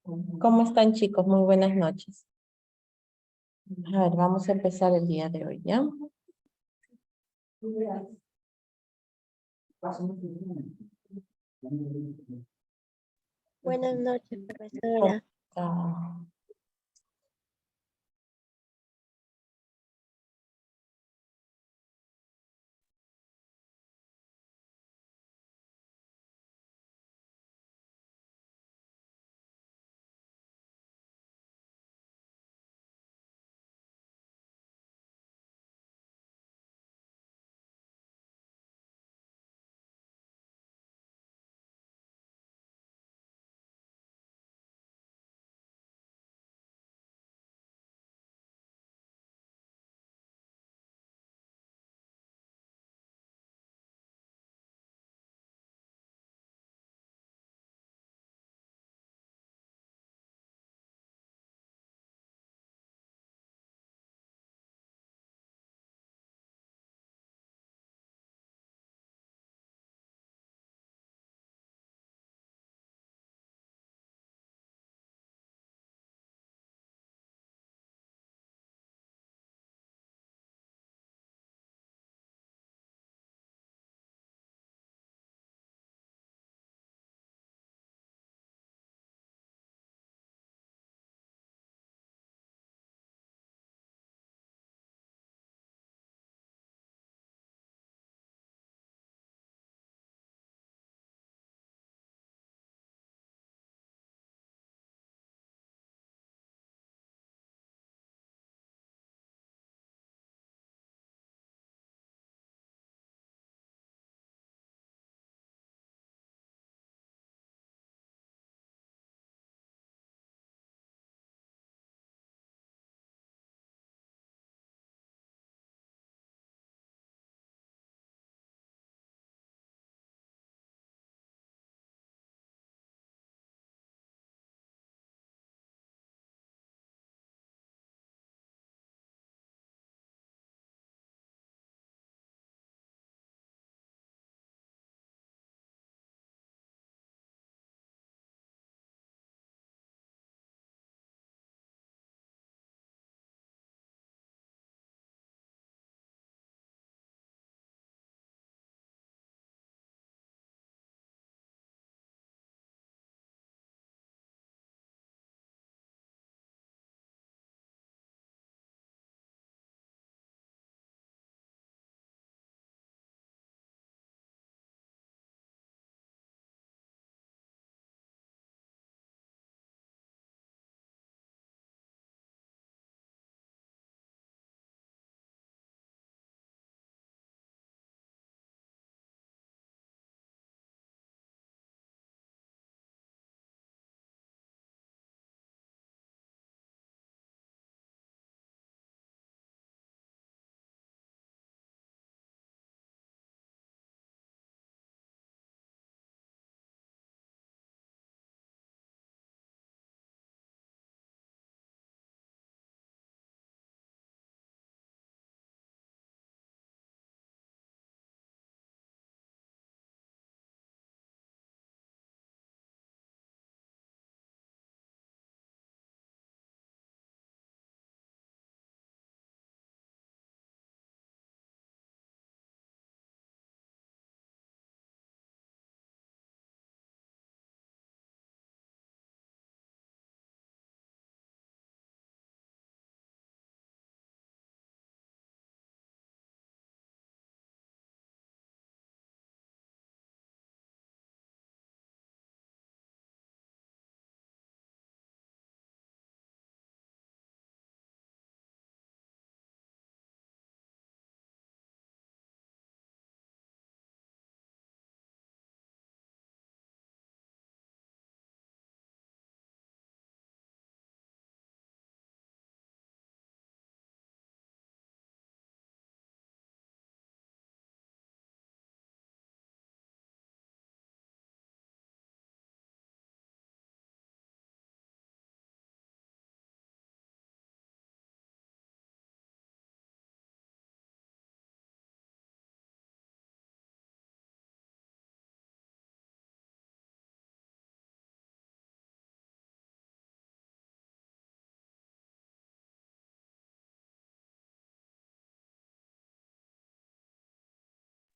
¿Cómo están, chicos? Muy buenas noches. A ver, vamos a empezar el día de hoy, ¿ya? Buenas noches, profesora. Ah,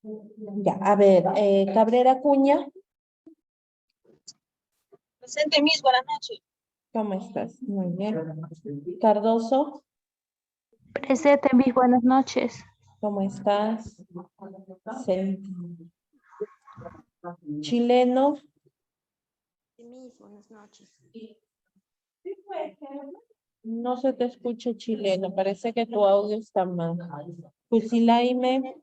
Ya, a ver, Cabrera Cuña, Presente, Miss, buenas noches. ¿cómo estás? Muy bien. Cardoso, Presente, mis buenas noches. ¿cómo estás? Sí. Chileno, Mis, buenas noches. no se te escucha chileno, parece que tu audio está mal. Fusilaime,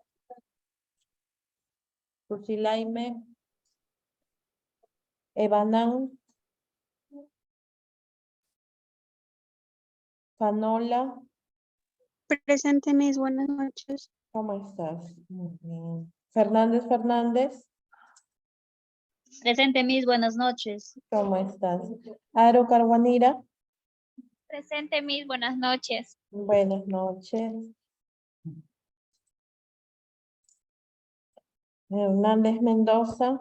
Fusilaime, Ebanán, Canola, Presente, mis buenas noches. ¿cómo estás? Muy bien. Fernández Fernández, Presente, Miss, buenas noches. ¿cómo estás? Aro Carguanira, Presente, Miss, buenas noches. buenas noches. Hernández Mendoza,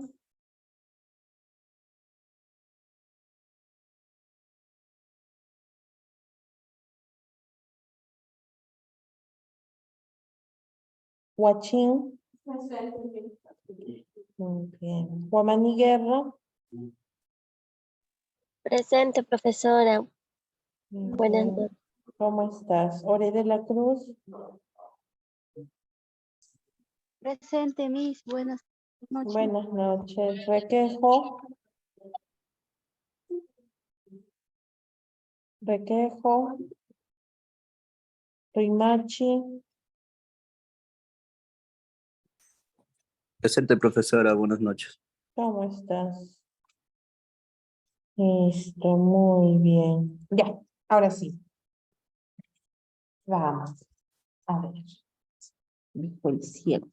Huachín, muy bien. Guamaní Guerra, Presente, profesora. muy Buenas bien. noches. ¿Cómo estás? Ore de la Cruz, Presente, mis buenas noches. buenas noches. Requejo, Requejo, Rimachi, Presente, profesora, buenas noches. ¿cómo estás? Listo, muy bien. Ya, ahora sí. Vamos. A ver. Dijo el cielo.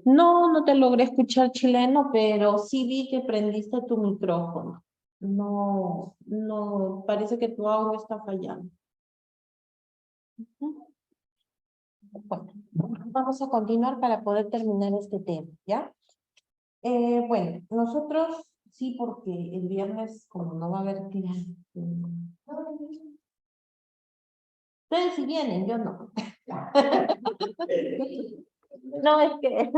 No, no te logré escuchar chileno, pero sí vi que prendiste tu micrófono. No, no, parece que tu audio está fallando. Ujú. Bueno, vamos a continuar para poder terminar este tema, ¿ya? Bueno, nosotros sí, porque el viernes, como no va a haber clase. Ustedes sí vienen, yo no. No, es que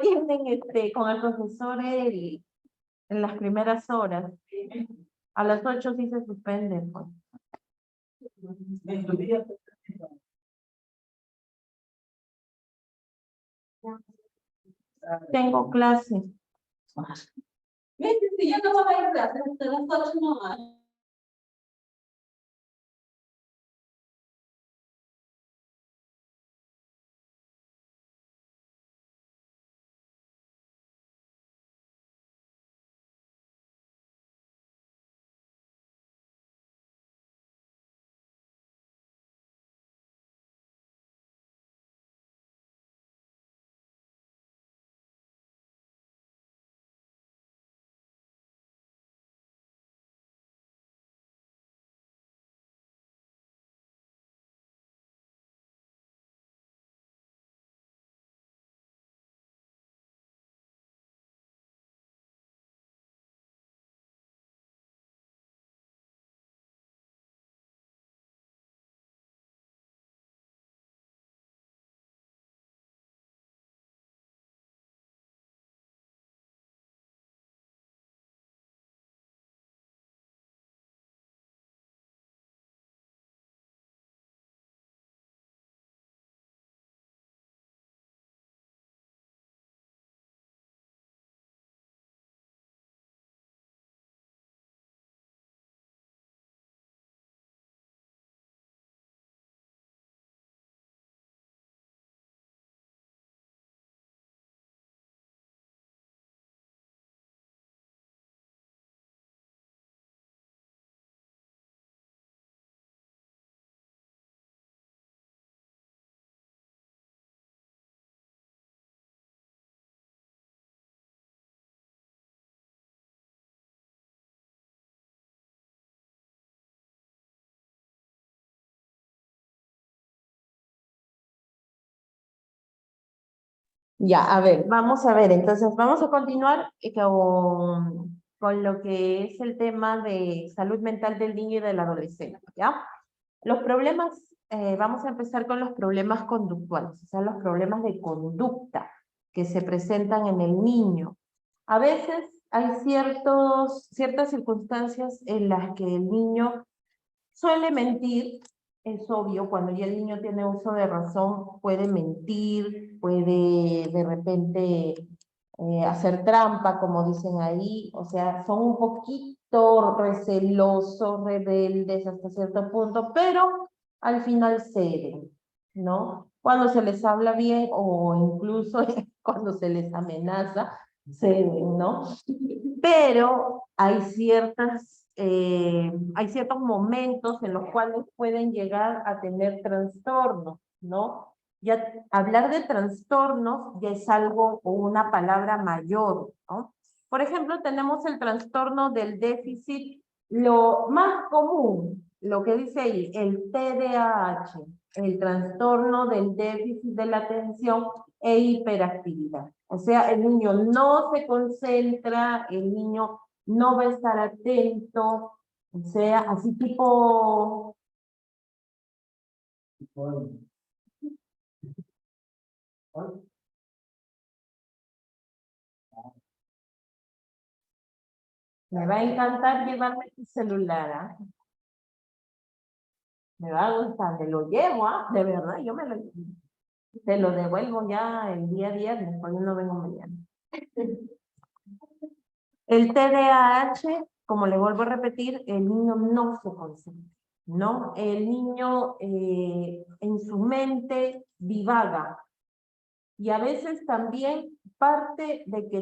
tienen con el profesor en las primeras horas. A las 8 sí se suspende, pues. Tengo clase. Si yo no voy a ir a clase, hasta las 8 no hay. Ya, a ver, vamos a ver, entonces vamos a continuar con lo que es el tema de salud mental del niño y del adolescente, ¿ya? Los problemas vamos a empezar con los problemas conductuales, o sea, los problemas de conducta que se presentan en el niño. A veces hay ciertas circunstancias en las que el niño suele mentir. Es obvio, cuando ya el niño tiene uso de razón, puede mentir, puede de repente hacer trampa, como dicen ahí, o sea, son un poquito recelosos, rebeldes hasta cierto punto, pero al final ceden, ¿no? Cuando se les habla bien o incluso cuando se les amenaza, ceden, ¿no? Pero hay ciertos momentos en los cuales pueden llegar a tener trastornos, ¿no? Ya hablar de trastornos ya es algo o una palabra mayor, ¿no? Por ejemplo, tenemos el trastorno del déficit, lo más común, lo que dice ahí, el TDAH, el trastorno del déficit de la atención e hiperactividad. O sea, el niño no se concentra, el niño no va a estar atento, o sea, así tipo... Me va a encantar llevarme tu celular, ¿ah? Me va a gustar, te lo llevo, ¿ah? De verdad, te lo devuelvo ya el día viernes, porque no vengo mañana. El TDAH, como le vuelvo a repetir, el niño no se concentra, ¿no? El niño en su mente divaga. Y a veces también parte de que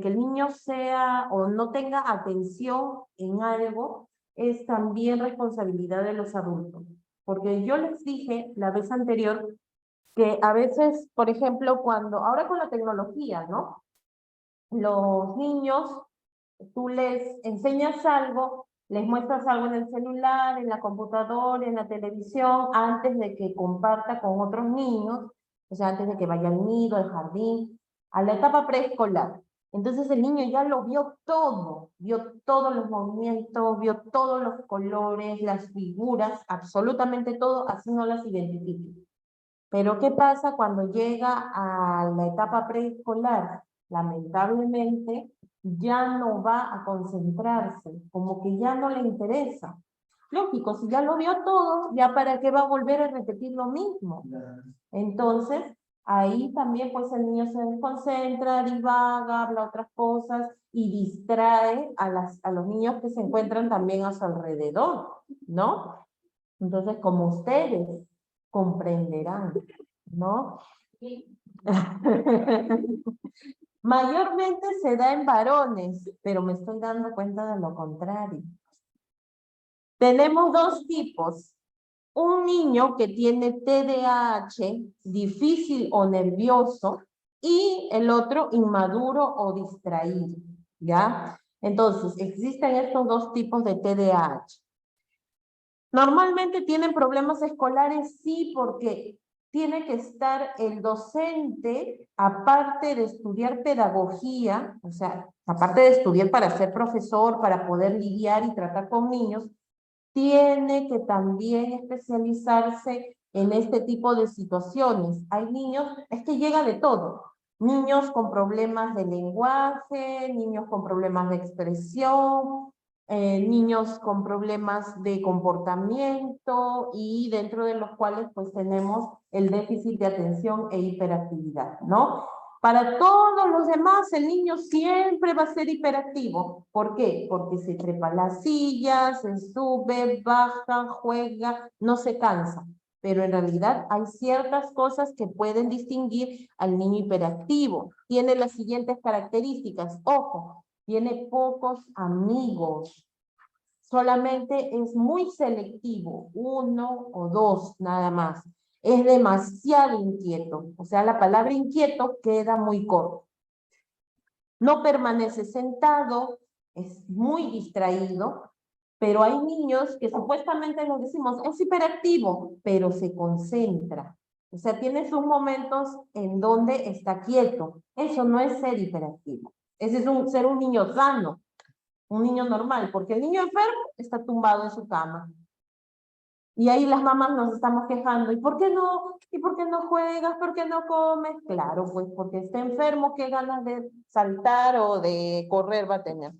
el niño sea o no tenga atención en algo es también responsabilidad de los adultos. Porque yo les dije la vez anterior que a veces, por ejemplo, ahora con la tecnología, ¿no? Los niños, tú les enseñas algo, les muestras algo en el celular, en la computadora, en la televisión, antes de que comparta con otros niños, o sea, antes de que vaya al nido, al jardín, a la etapa preescolar. Entonces el niño ya lo vio todos los movimientos, vio todos los colores, las figuras, absolutamente todo, así no las identifica. Pero ¿qué pasa cuando llega a la etapa preescolar? Lamentablemente, ya no va a concentrarse, como que ya no le interesa. Lógico, si ya lo vio todo, ya para qué va a volver a repetir lo mismo. Entonces, ahí también pues el niño se desconcentra, divaga, habla otras cosas y distrae a los niños que se encuentran también a su alrededor, ¿no? Entonces, como ustedes comprenderán, ¿no? Mayormente se da en varones, pero me estoy dando cuenta de lo contrario. Tenemos dos tipos. Un niño que tiene TDAH, difícil o nervioso, y el otro inmaduro o distraído, ¿ya? Entonces, existen estos dos tipos de TDAH. Normalmente tienen problemas escolares, sí, porque tiene que estar el docente, aparte de estudiar pedagogía, o sea, aparte de estudiar para ser profesor, para poder lidiar y tratar con niños, tiene que también especializarse en este tipo de situaciones. Hay niños, es que llega de todo. Niños con problemas de lenguaje, niños con problemas de expresión, niños con problemas de comportamiento y dentro de los cuales pues tenemos el déficit de atención e hiperactividad, ¿no? Para todos los demás, el niño siempre va a ser hiperactivo. ¿Por qué? Porque se trepa a las sillas, se sube, baja, juega, no se cansa. Pero en realidad hay ciertas cosas que pueden distinguir al niño hiperactivo. Tiene las siguientes características. Ojo, tiene pocos amigos. Solamente es muy selectivo, 1 o 2 nada más. Es demasiado inquieto, o sea, la palabra inquieto queda muy corto. No permanece sentado, es muy distraído, pero hay niños que supuestamente nos decimos, es hiperactivo, pero se concentra. O sea, tiene sus momentos en donde está quieto. Eso no es ser hiperactivo. Ese es ser un niño sano, un niño normal, porque el niño enfermo está tumbado en su cama. Y ahí las mamás nos estamos quejando. ¿Y por qué no? ¿Y por qué no juegas? ¿Por qué no comes? Claro, pues porque está enfermo, qué ganas de saltar o de correr va a tener.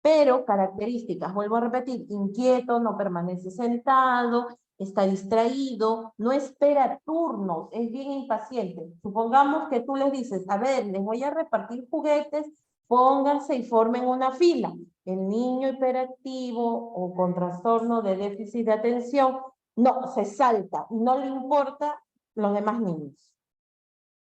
Pero características, vuelvo a repetir, inquieto, no permanece sentado, está distraído, no espera turnos, es bien impaciente. Supongamos que tú les dices, a ver, les voy a repartir juguetes, pónganse y formen una fila. El niño hiperactivo o con trastorno de déficit de atención, no, se salta y no le importa los demás niños,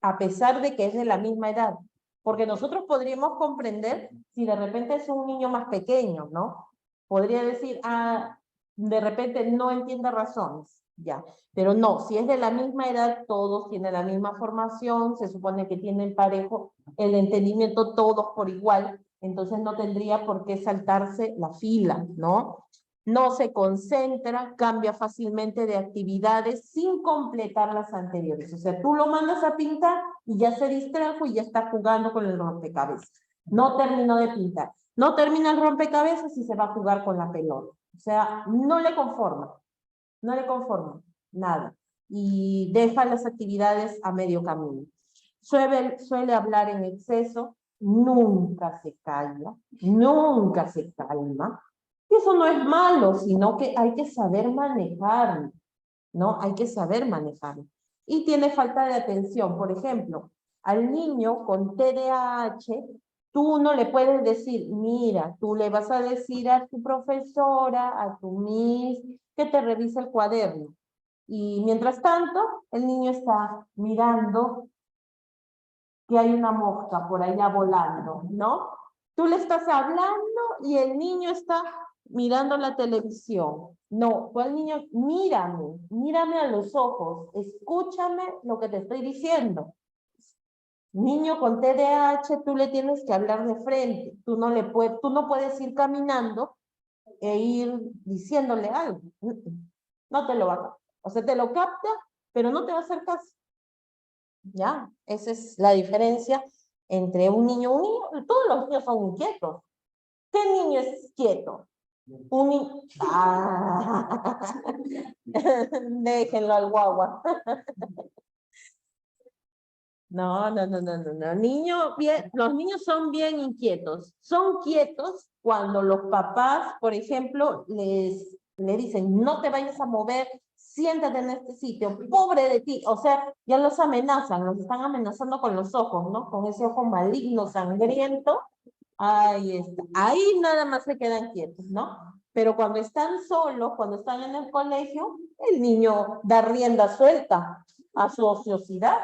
a pesar de que es de la misma edad. Porque nosotros podríamos comprender si de repente es un niño más pequeño, ¿no? Podría decir, ah, de repente no entiende razones, ya. Pero no, si es de la misma edad, todos tienen la misma formación, se supone que tienen parejo el entendimiento todos por igual, entonces no tendría por qué saltarse la fila, ¿no? No se concentra, cambia fácilmente de actividades sin completar las anteriores. O sea, tú lo mandas a pintar y ya se distrajo y ya está jugando con el rompecabezas. No terminó de pintar. No termina el rompecabezas y se va a jugar con la pelota. O sea, no le conforma nada. Y deja las actividades a medio camino. Suele hablar en exceso, nunca se calla, nunca se calma. Y eso no es malo, sino que hay que saber manejarlo, ¿no? Hay que saber manejarlo. Y tiene falta de atención. Por ejemplo, al niño con TDAH, tú no le puedes decir, mira, tú le vas a decir a tu profesora, a tu miss, que te revise el cuaderno. Y mientras tanto, el niño está mirando que hay una mosca por allá volando, ¿no? Tú le estás hablando y el niño está mirando la televisión. No, tú al niño, mírame a los ojos, escúchame lo que te estoy diciendo. Niño con TDAH, tú le tienes que hablar de frente. Tú no puedes ir caminando e ir diciéndole algo. No te lo va a captar. O sea, te lo capta, pero no te va a hacer caso. ¿Ya? Esa es la diferencia entre un niño, todos los niños son inquietos. ¿Qué niño es quieto? Un niño, déjenlo al guagua. No. Los niños son bien inquietos. Son quietos cuando los papás, por ejemplo, le dicen, no te vayas a mover, siéntate en este sitio, pobre de ti. O sea, ya los amenazan, los están amenazando con los ojos, ¿no? Con ese ojo maligno, sangriento. Ahí está. Ahí nada más se quedan quietos, ¿no? Pero cuando están solos, cuando están en el colegio, el niño da rienda suelta a su ociosidad.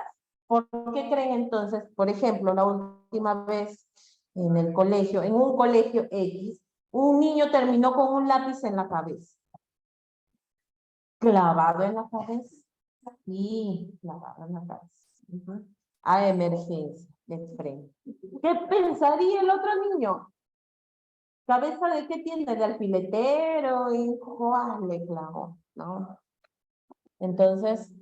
¿Por qué creen entonces? Por ejemplo, la última vez en el colegio, en un colegio X, un niño terminó con un lápiz en la cabeza. ¿Clavado en la cabeza? Sí, clavado en la cabeza. A emergencia, de frente. ¿Qué pensaría el otro niño? ¿Cabeza de qué tiene? De alfiletero y ¡juá! Le clavó, ¿no? Entonces,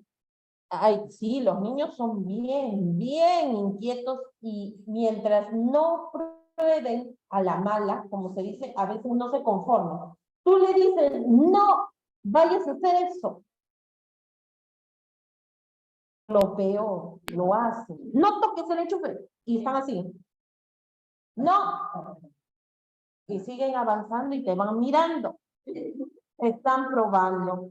ay, sí, los niños son bien inquietos y mientras no prueben a la mala, como se dice, a veces no se conforman. Tú le dices, no, vayas a hacer eso. Lo peor, lo hacen. No toques el enchufe. Y están así. No. Y siguen avanzando y te van mirando. Están probando.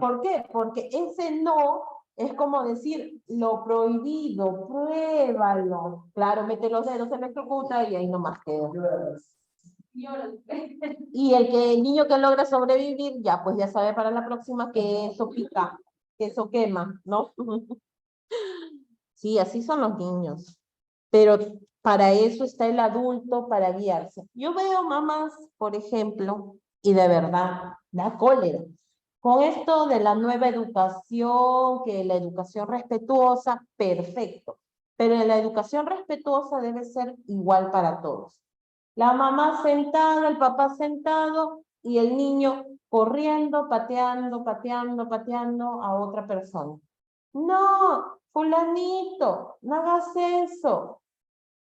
¿Por qué? Porque ese no es como decir lo prohibido, pruébalo. Claro, mete los dedos, se electrocuta y ahí nomás queda. Y el niño que logra sobrevivir, ya pues ya sabe para la próxima que eso pica, que eso quema, ¿no? Sí, así son los niños. Pero para eso está el adulto, para guiarse. Yo veo mamás, por ejemplo, y de verdad, da cólera. Con esto de la nueva educación, que la educación respetuosa, perfecto. Pero la educación respetuosa debe ser igual para todos. La mamá sentada, el papá sentado y el niño corriendo, pateando a otra persona. No, fulanito, no hagas eso.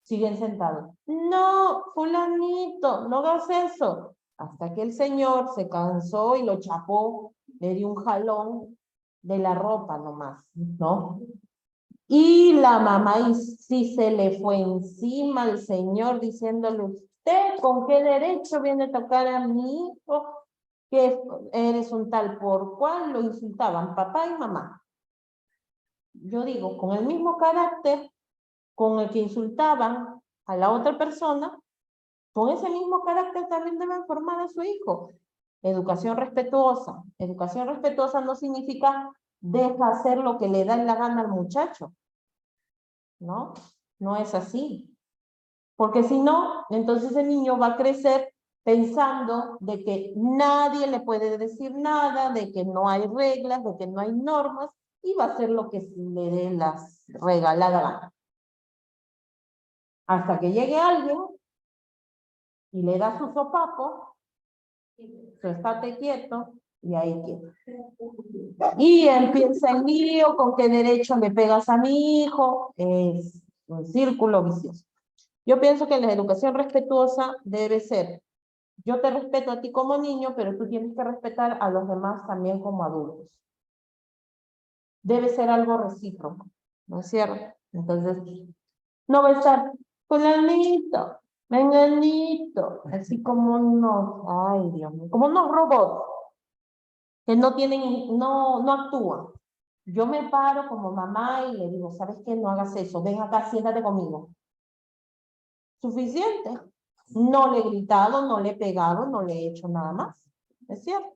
Siguen sentados. No, fulanito, no hagas eso. Hasta que el señor se cansó y lo chapó le dio un jalón de la ropa nomás, ¿no? Y la mamá y sí se le fue encima al señor diciéndole, ¿usted con qué derecho viene a tocar a mi hijo? Que eres un tal por cual, lo insultaban papá y mamá. Yo digo, con el mismo carácter con el que insultaban a la otra persona, con ese mismo carácter también deben formar a su hijo. Educación respetuosa. Educación respetuosa no significa deja hacer lo que le da la gana al muchacho. ¿No? No es así. Porque si no, entonces el niño va a crecer pensando de que nadie le puede decir nada, de que no hay reglas, de que no hay normas, y va a hacer lo que le dé las regaladas gana. Hasta que llegue alguien y le da su sopapo, su estate quieto, y ahí queda. Y empieza el lío, con qué derecho me pegas a mi hijo, es un círculo vicioso. Yo pienso que la educación respetuosa debe ser, yo te respeto a ti como niño, pero tú tienes que respetar a los demás también como adultos. Debe ser algo recíproco, ¿no es cierto? Entonces, no va a estar fulanito, menganito, así como unos, ay Dios mío, como unos robots que no tienen, no actúan. Yo me paro como mamá y le digo, ¿sabes qué? No hagas eso, ven acá, siéntate conmigo. Suficiente. No le he gritado, no le he pegado, no le he hecho nada más. ¿Es cierto?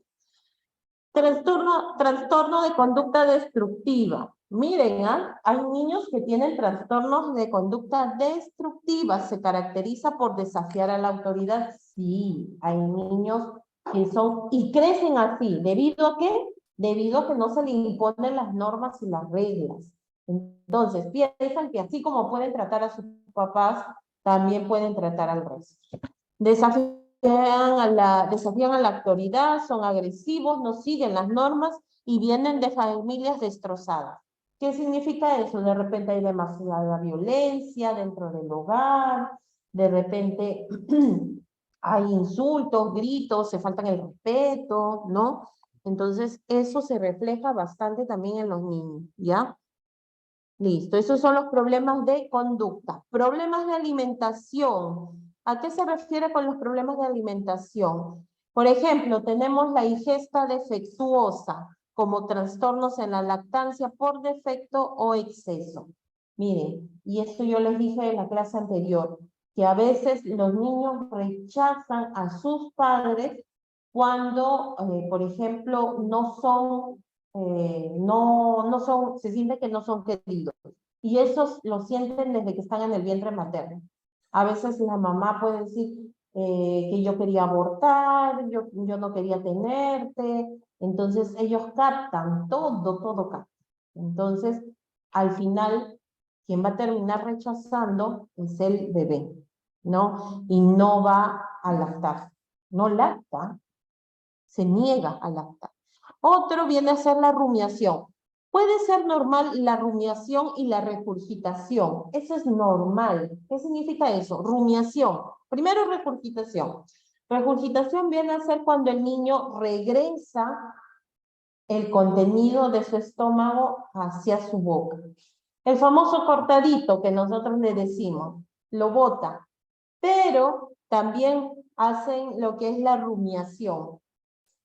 Trastorno de conducta destructiva. Miren, hay niños que tienen trastornos de conducta destructiva. Se caracteriza por desafiar a la autoridad. Sí, hay niños que son, y crecen así. ¿Debido a qué? Debido a que no se le imponen las normas y las reglas. Entonces, piensan que así como pueden tratar a sus papás, también pueden tratar al resto. Desafían a la autoridad, son agresivos, no siguen las normas y vienen de familias destrozadas. ¿Qué significa eso? De repente hay demasiada violencia dentro del hogar, de repente hay insultos, gritos, se faltan el respeto, ¿no? Entonces, eso se refleja bastante también en los niños, ¿ya? Listo, esos son los problemas de conducta. Problemas de alimentación. ¿A qué se refiere con los problemas de alimentación? Por ejemplo, tenemos la ingesta defectuosa, como trastornos en la lactancia por defecto o exceso. Miren, y esto yo les dije en la clase anterior, que a veces los niños rechazan a sus padres cuando, por ejemplo, se siente que no son queridos. Y eso lo sienten desde que están en el vientre materno. A veces la mamá puede decir que yo quería abortar, yo no quería tenerte. Entonces ellos captan, todo captan. Entonces, al final, quien va a terminar rechazando es el bebé, ¿no? Y no va a lactar. No lacta, se niega a lactar. Otro viene a ser la rumiación. Puede ser normal la rumiación y la regurgitación. Eso es normal. ¿Qué significa eso? Rumiación. Primero regurgitación. Regurgitación viene a ser cuando el niño regresa el contenido de su estómago hacia su boca. El famoso cortadito que nosotros le decimos, lo bota. Pero también hacen lo que es la rumiación.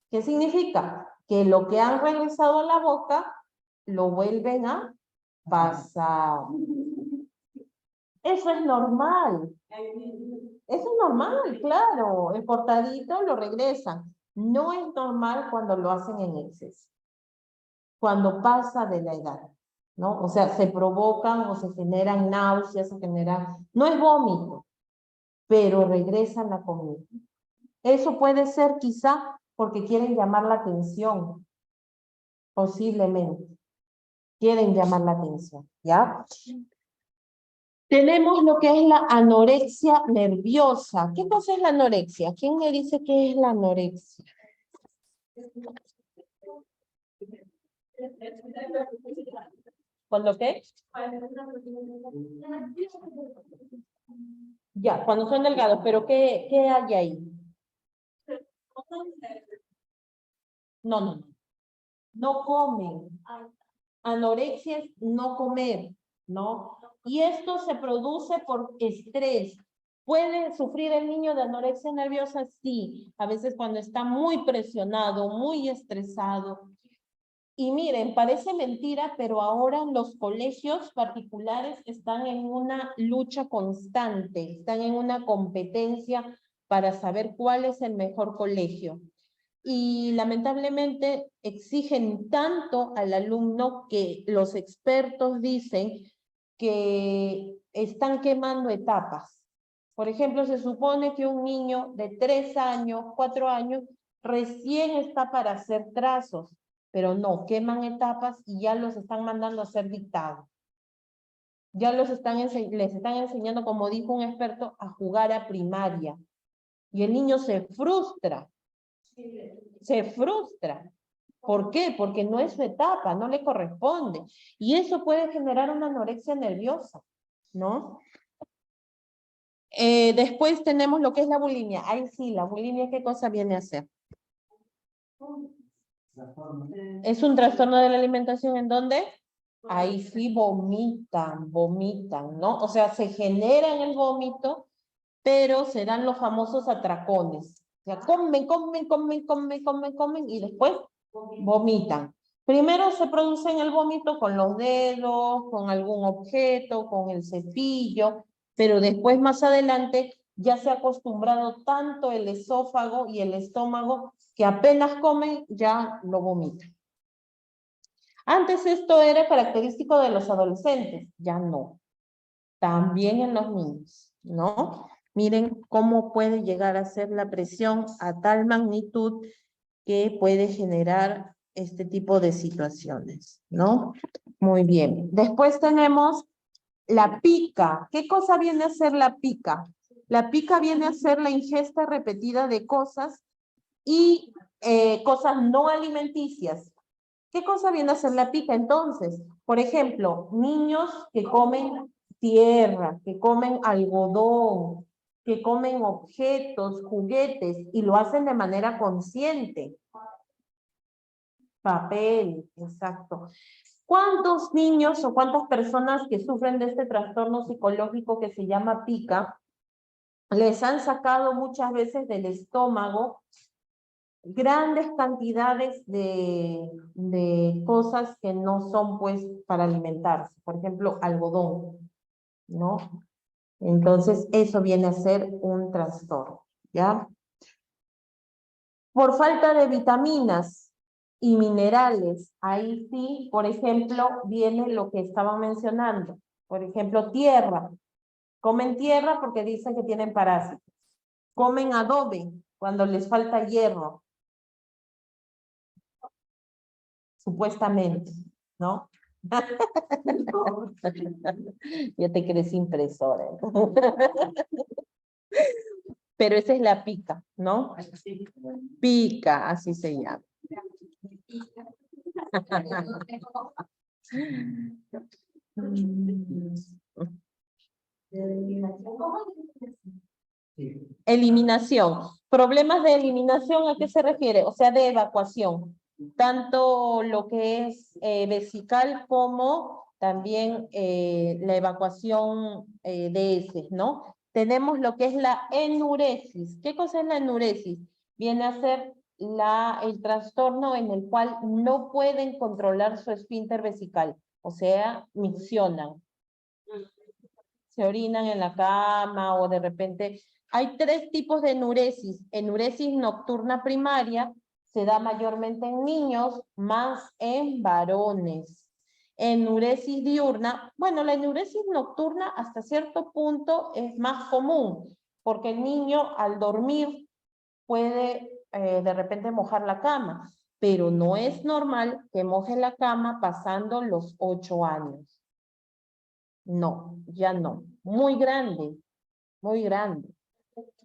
¿Qué significa? Que lo que han regresado a la boca lo vuelven a pasar. Eso es normal. Eso es normal, claro. El cortadito lo regresan. No es normal cuando lo hacen en exceso. Cuando pasa de la edad, ¿no? O sea, se provocan o se generan náuseas, se generan... No es vómito, pero regresan la comida. Eso puede ser quizá porque quieren llamar la atención, posiblemente. Quieren llamar la atención, ¿ya? Tenemos lo que es la anorexia nerviosa. ¿Qué cosa es la anorexia? ¿Quién me dice qué es la anorexia? ¿Cuándo qué? Ya, cuando son delgados, pero ¿qué hay ahí? No. no comen. Anorexia es no comer, ¿no? Y esto se produce por estrés. ¿Puede sufrir el niño de anorexia nerviosa? Sí, a veces cuando está muy presionado, muy estresado. Y miren, parece mentira, pero ahora los colegios particulares están en una lucha constante, están en una competencia para saber cuál es el mejor colegio. Y lamentablemente exigen tanto al alumno que los expertos dicen que están quemando etapas. Por ejemplo, se supone que un niño de 3 años, 4 años, recién está para hacer trazos, pero no, queman etapas y ya los están mandando a hacer dictado. Ya les están enseñando, como dijo un experto, a jugar a primaria. Y el niño se frustra. Se frustra. ¿Por qué? Porque no es su etapa, no le corresponde. Y eso puede generar una anorexia nerviosa, ¿no? Después tenemos lo que es la bulimia. Ahí sí, la bulimia, ¿qué cosa viene a ser? ¿Es un trastorno de la alimentación en dónde? Ahí sí vomitan, ¿no? O sea, se genera en el vómito, pero se dan los famosos atracones. O sea, comen y después vomitan. Primero se produce en el vómito con los dedos, con algún objeto, con el cepillo, pero después más adelante ya se ha acostumbrado tanto el esófago y el estómago que apenas comen ya lo vomitan. Antes esto era característico de los adolescentes, ya no. También en los niños, ¿no? Miren cómo puede llegar a ser la presión a tal magnitud que puede generar este tipo de situaciones, ¿no? Muy bien. Después tenemos la pica. ¿Qué cosa viene a ser la pica? La pica viene a ser la ingesta repetida de cosas y cosas no alimenticias. ¿Qué cosa viene a ser la pica entonces? Por ejemplo, niños que comen tierra, que comen algodón, que comen objetos, juguetes, y lo hacen de manera consciente. Papel, exacto. ¿Cuántos niños o cuántas personas que sufren de este trastorno psicológico que se llama pica, les han sacado muchas veces del estómago grandes cantidades de cosas que no son pues para alimentarse? Por ejemplo, algodón, ¿no? Entonces eso viene a ser un trastorno, ¿ya? Por falta de vitaminas y minerales, ahí sí, por ejemplo, viene lo que estaba mencionando. Por ejemplo, tierra. Comen tierra porque dicen que tienen parásitos. Comen adobe cuando les falta hierro. Supuestamente, ¿no? Ya te crees impresora. Pero esa es la pica, ¿no? Pica, así se llama. Eliminación. Problemas de eliminación, ¿a qué se refiere? O sea, de evacuación. Tanto lo que es vesical como también la evacuación de heces, ¿no? Tenemos lo que es la enuresis. ¿Qué cosa es la enuresis? Viene a ser el trastorno en el cual no pueden controlar su esfínter vesical, o sea, miccionan. Se orinan en la cama o de repente. Hay 3 tipos de enuresis. Enuresis nocturna primaria se da mayormente en niños, más en varones. Enuresis diurna, bueno, la enuresis nocturna hasta cierto punto es más común, porque el niño al dormir puede de repente mojar la cama, pero no es normal que moje la cama pasando los 8 años. No, ya no. Muy grande,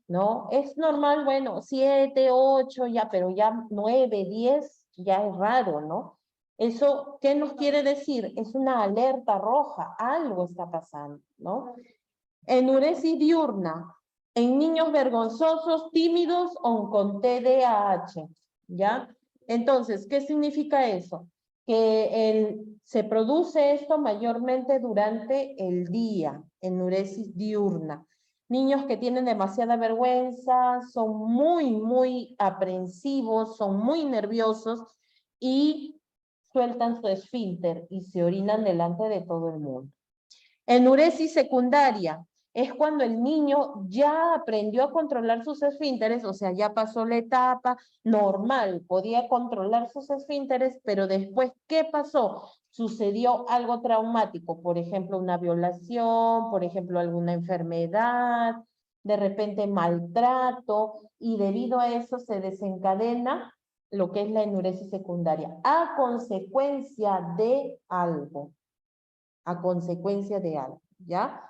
¿no? Es normal, bueno, 7, 8, ya, pero ya 9, 10, ya es raro, ¿no? Eso, ¿qué nos quiere decir? Es una alerta roja, algo está pasando, ¿no? Enuresis diurna, en niños vergonzosos, tímidos o con TDAH, ¿ya? Entonces, ¿qué significa eso? Que se produce esto mayormente durante el día, enuresis diurna. Niños que tienen demasiada vergüenza, son muy aprensivos, son muy nerviosos y sueltan su esfínter y se orinan delante de todo el mundo. Enuresis secundaria es cuando el niño ya aprendió a controlar sus esfínteres, o sea, ya pasó la etapa normal, podía controlar sus esfínteres, pero después, ¿qué pasó? Sucedió algo traumático, por ejemplo, una violación, por ejemplo, alguna enfermedad, de repente maltrato, y debido a eso se desencadena lo que es la enuresis secundaria, a consecuencia de algo. A consecuencia de algo, ¿ya?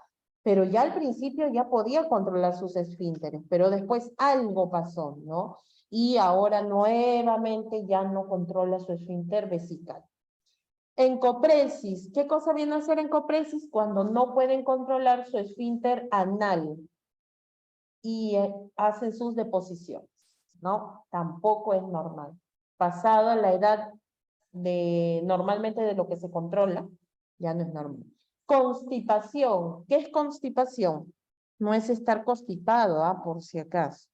Pero ya al principio ya podía controlar sus esfínteres, pero después algo pasó, ¿no? Y ahora nuevamente ya no controla su esfínter vesical. Encopresis, ¿qué cosa viene a hacer encopresis? Cuando no pueden controlar su esfínter anal y hacen sus deposiciones, ¿no? Tampoco es normal. Pasada la edad normalmente de lo que se controla, ya no es normal. Constipación. ¿Qué es constipación? No es estar constipado, por si acaso.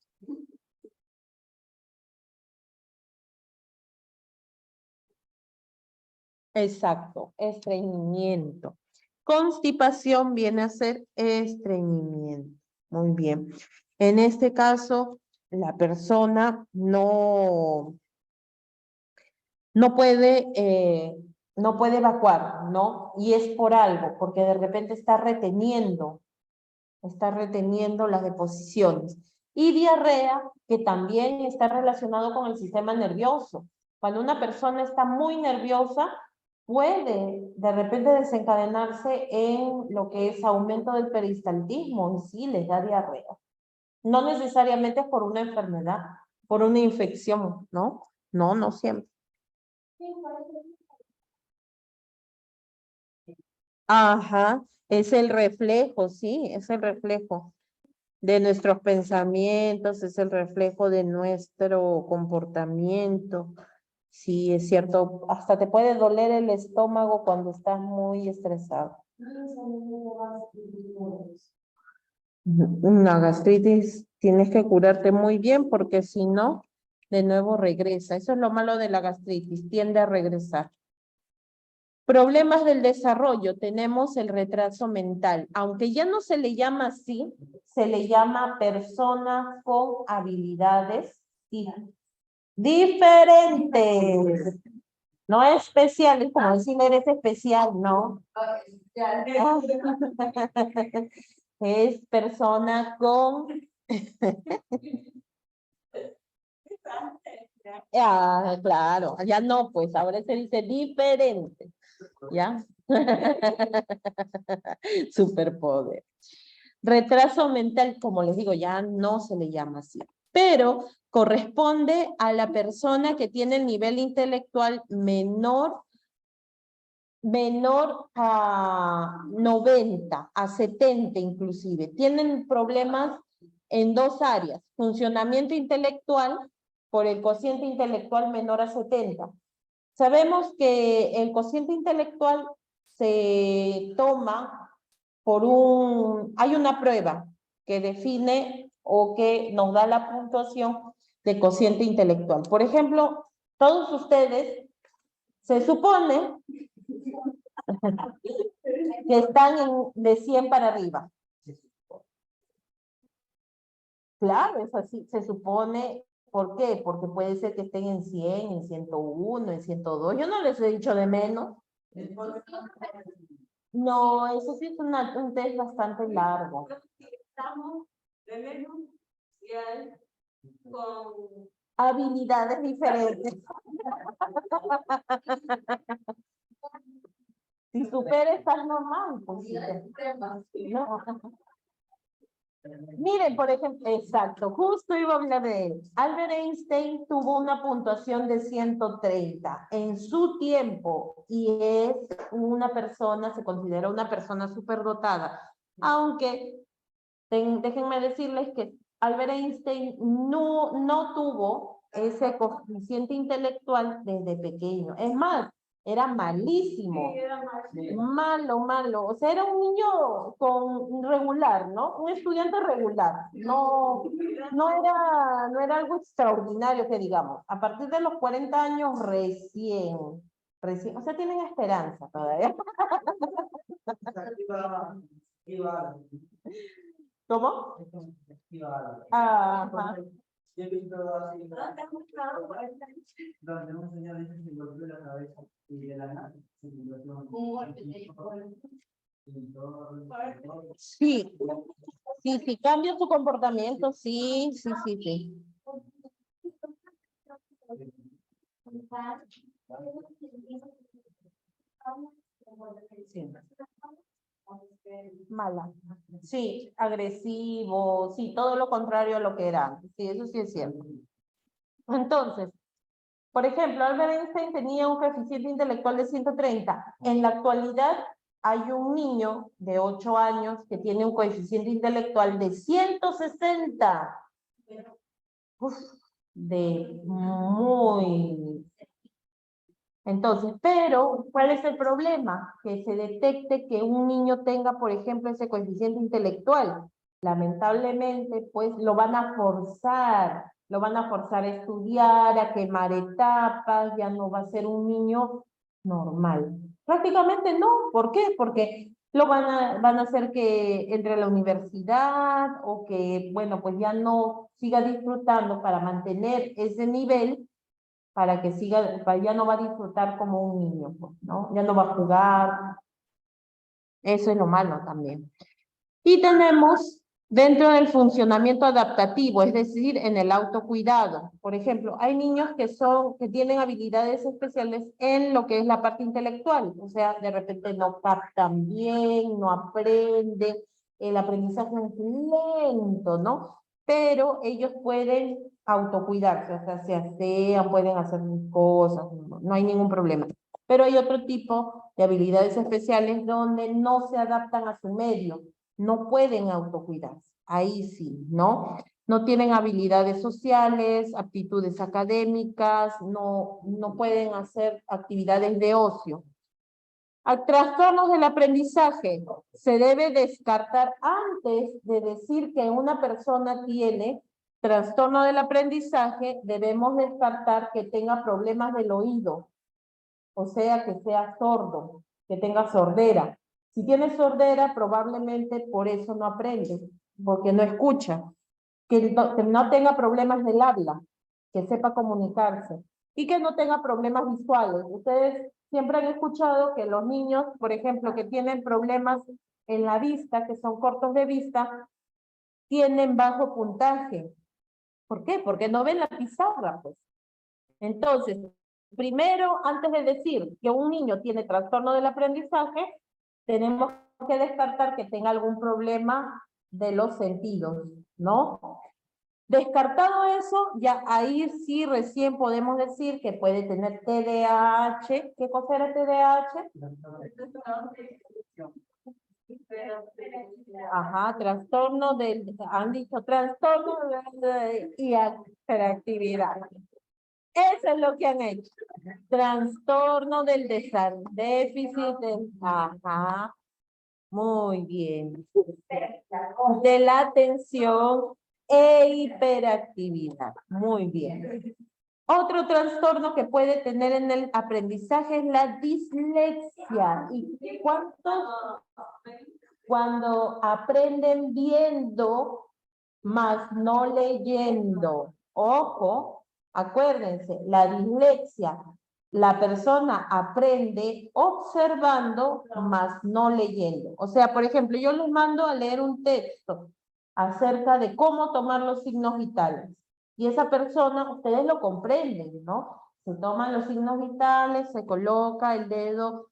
Exacto, estreñimiento. Constipación viene a ser estreñimiento. Muy bien. En este caso, la persona no puede evacuar, ¿no? Y es por algo, porque de repente está reteniendo las deposiciones. Y diarrea, que también está relacionado con el sistema nervioso. Cuando una persona está muy nerviosa, puede de repente desencadenarse en lo que es aumento del peristaltismo, y sí les da diarrea. No necesariamente es por una enfermedad, por una infección, ¿no? No siempre. Ajá, es el reflejo, sí, es el reflejo de nuestros pensamientos, es el reflejo de nuestro comportamiento. Sí, es cierto, hasta te puede doler el estómago cuando estás muy estresado. Una gastritis tienes que curarte muy bien porque si no, de nuevo regresa. Eso es lo malo de la gastritis, tiende a regresar. Problemas del desarrollo, tenemos el retraso mental. Aunque ya no se le llama así, se le llama persona con habilidades diferentes. No especiales, como decir eres especial, no. Es persona con... claro, ya no, pues ahora se dice diferente. ¿Ya? Superpoder. Retraso mental, como les digo, ya no se le llama así, pero corresponde a la persona que tiene el nivel intelectual menor a 90, a 70 inclusive. Tienen problemas en dos áreas, funcionamiento intelectual por el cociente intelectual menor a 70. Sabemos que el cociente intelectual se toma hay una prueba que define o que nos da la puntuación de cociente intelectual. Por ejemplo, todos ustedes se supone que están de 100 para arriba. Claro, es así, se supone. ¿Por qué? Porque puede ser que estén en 100, en 101, en 102. Yo no les he dicho de menos. No, eso sí es un test bastante largo. Estamos de menos con habilidades diferentes. Si supera, estás normal. Pues, no. Miren, por ejemplo, exacto, justo iba a hablar de él. Albert Einstein tuvo una puntuación de 130 en su tiempo y es una persona, se considera una persona superdotada. Aunque, déjenme decirles que Albert Einstein no tuvo ese coeficiente intelectual desde pequeño. Es más, era malísimo. Malo, malo. O sea, era un niño con regular, ¿no? Un estudiante regular. No era algo extraordinario que digamos. A partir de los 40 años recién, o sea, tienen esperanza todavía. ¿Cómo? Ajá. Yo he visto así, donde un señor dice que se golpeó la cabeza y de la nada se Sí, sí, cambia su comportamiento, sí. Sí. Mala. Sí, agresivo, sí, todo lo contrario a lo que era antes. Sí, eso sí es cierto. Entonces, por ejemplo, Albert Einstein tenía un coeficiente intelectual de 130. En la actualidad hay un niño de 8 años que tiene un coeficiente intelectual de 160. Uf, de muy... Entonces, pero, ¿cuál es el problema? Que se detecte que un niño tenga, por ejemplo, ese coeficiente intelectual. Lamentablemente, pues, lo van a forzar a estudiar, a quemar etapas, ya no va a ser un niño normal. Prácticamente no. ¿Por qué? Porque lo van a hacer que entre a la universidad o que, bueno, pues ya no siga disfrutando para mantener ese nivel, para que siga, ya no va a disfrutar como un niño, pues, ¿no? Ya no va a jugar. Eso es lo malo también. Y tenemos dentro del funcionamiento adaptativo, es decir, en el autocuidado. Por ejemplo, hay niños que tienen habilidades especiales en lo que es la parte intelectual. O sea, de repente no captan bien, no aprenden, el aprendizaje es lento, ¿no? Pero ellos pueden autocuidarse, o sea, se asean, pueden hacer cosas, no hay ningún problema. Pero hay otro tipo de habilidades especiales donde no se adaptan a su medio, no pueden autocuidarse, ahí sí, ¿no? No tienen habilidades sociales, aptitudes académicas, no pueden hacer actividades de ocio. A trastornos del aprendizaje se debe descartar antes de decir que una persona tiene trastorno del aprendizaje, debemos descartar que tenga problemas del oído, o sea, que sea sordo, que tenga sordera. Si tiene sordera, probablemente por eso no aprende, porque no escucha. Que no tenga problemas del habla, que sepa comunicarse. Y que no tenga problemas visuales. Ustedes siempre han escuchado que los niños, por ejemplo, que tienen problemas en la vista, que son cortos de vista, tienen bajo puntaje. ¿Por qué? Porque no ven la pizarra, pues. Entonces, primero, antes de decir que un niño tiene trastorno del aprendizaje, tenemos que descartar que tenga algún problema de los sentidos, ¿no? Descartado eso, ya ahí sí recién podemos decir que puede tener TDAH. ¿Qué cosa era TDAH? Ajá, trastorno han dicho trastorno de hiperactividad. Eso es lo que han hecho. Trastorno del déficit ajá, muy bien. De la atención e hiperactividad. Muy bien. Otro trastorno que puede tener en el aprendizaje es la dislexia. ¿Y cuántos? Cuando aprenden viendo, más no leyendo. Ojo, acuérdense, la dislexia, la persona aprende observando, más no leyendo. O sea, por ejemplo, yo les mando a leer un texto acerca de cómo tomar los signos vitales. Y esa persona, ustedes lo comprenden, ¿no? Se toman los signos vitales, se coloca el dedo,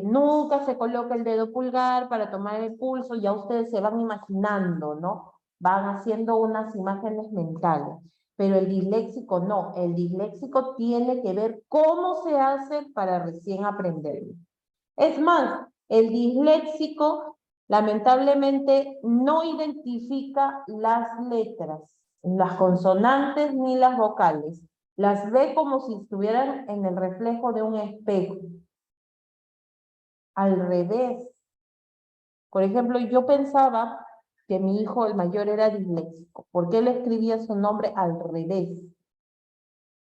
nunca se coloca el dedo pulgar para tomar el pulso, ya ustedes se van imaginando, ¿no? Van haciendo unas imágenes mentales. Pero el disléxico no, el disléxico tiene que ver cómo se hace para recién aprenderlo. Es más, el disléxico lamentablemente no identifica las letras. las consonantes ni las vocales. Las ve como si estuvieran en el reflejo de un espejo. Al revés. Por ejemplo, yo pensaba que mi hijo, el mayor, era disléxico, porque él escribía su nombre al revés.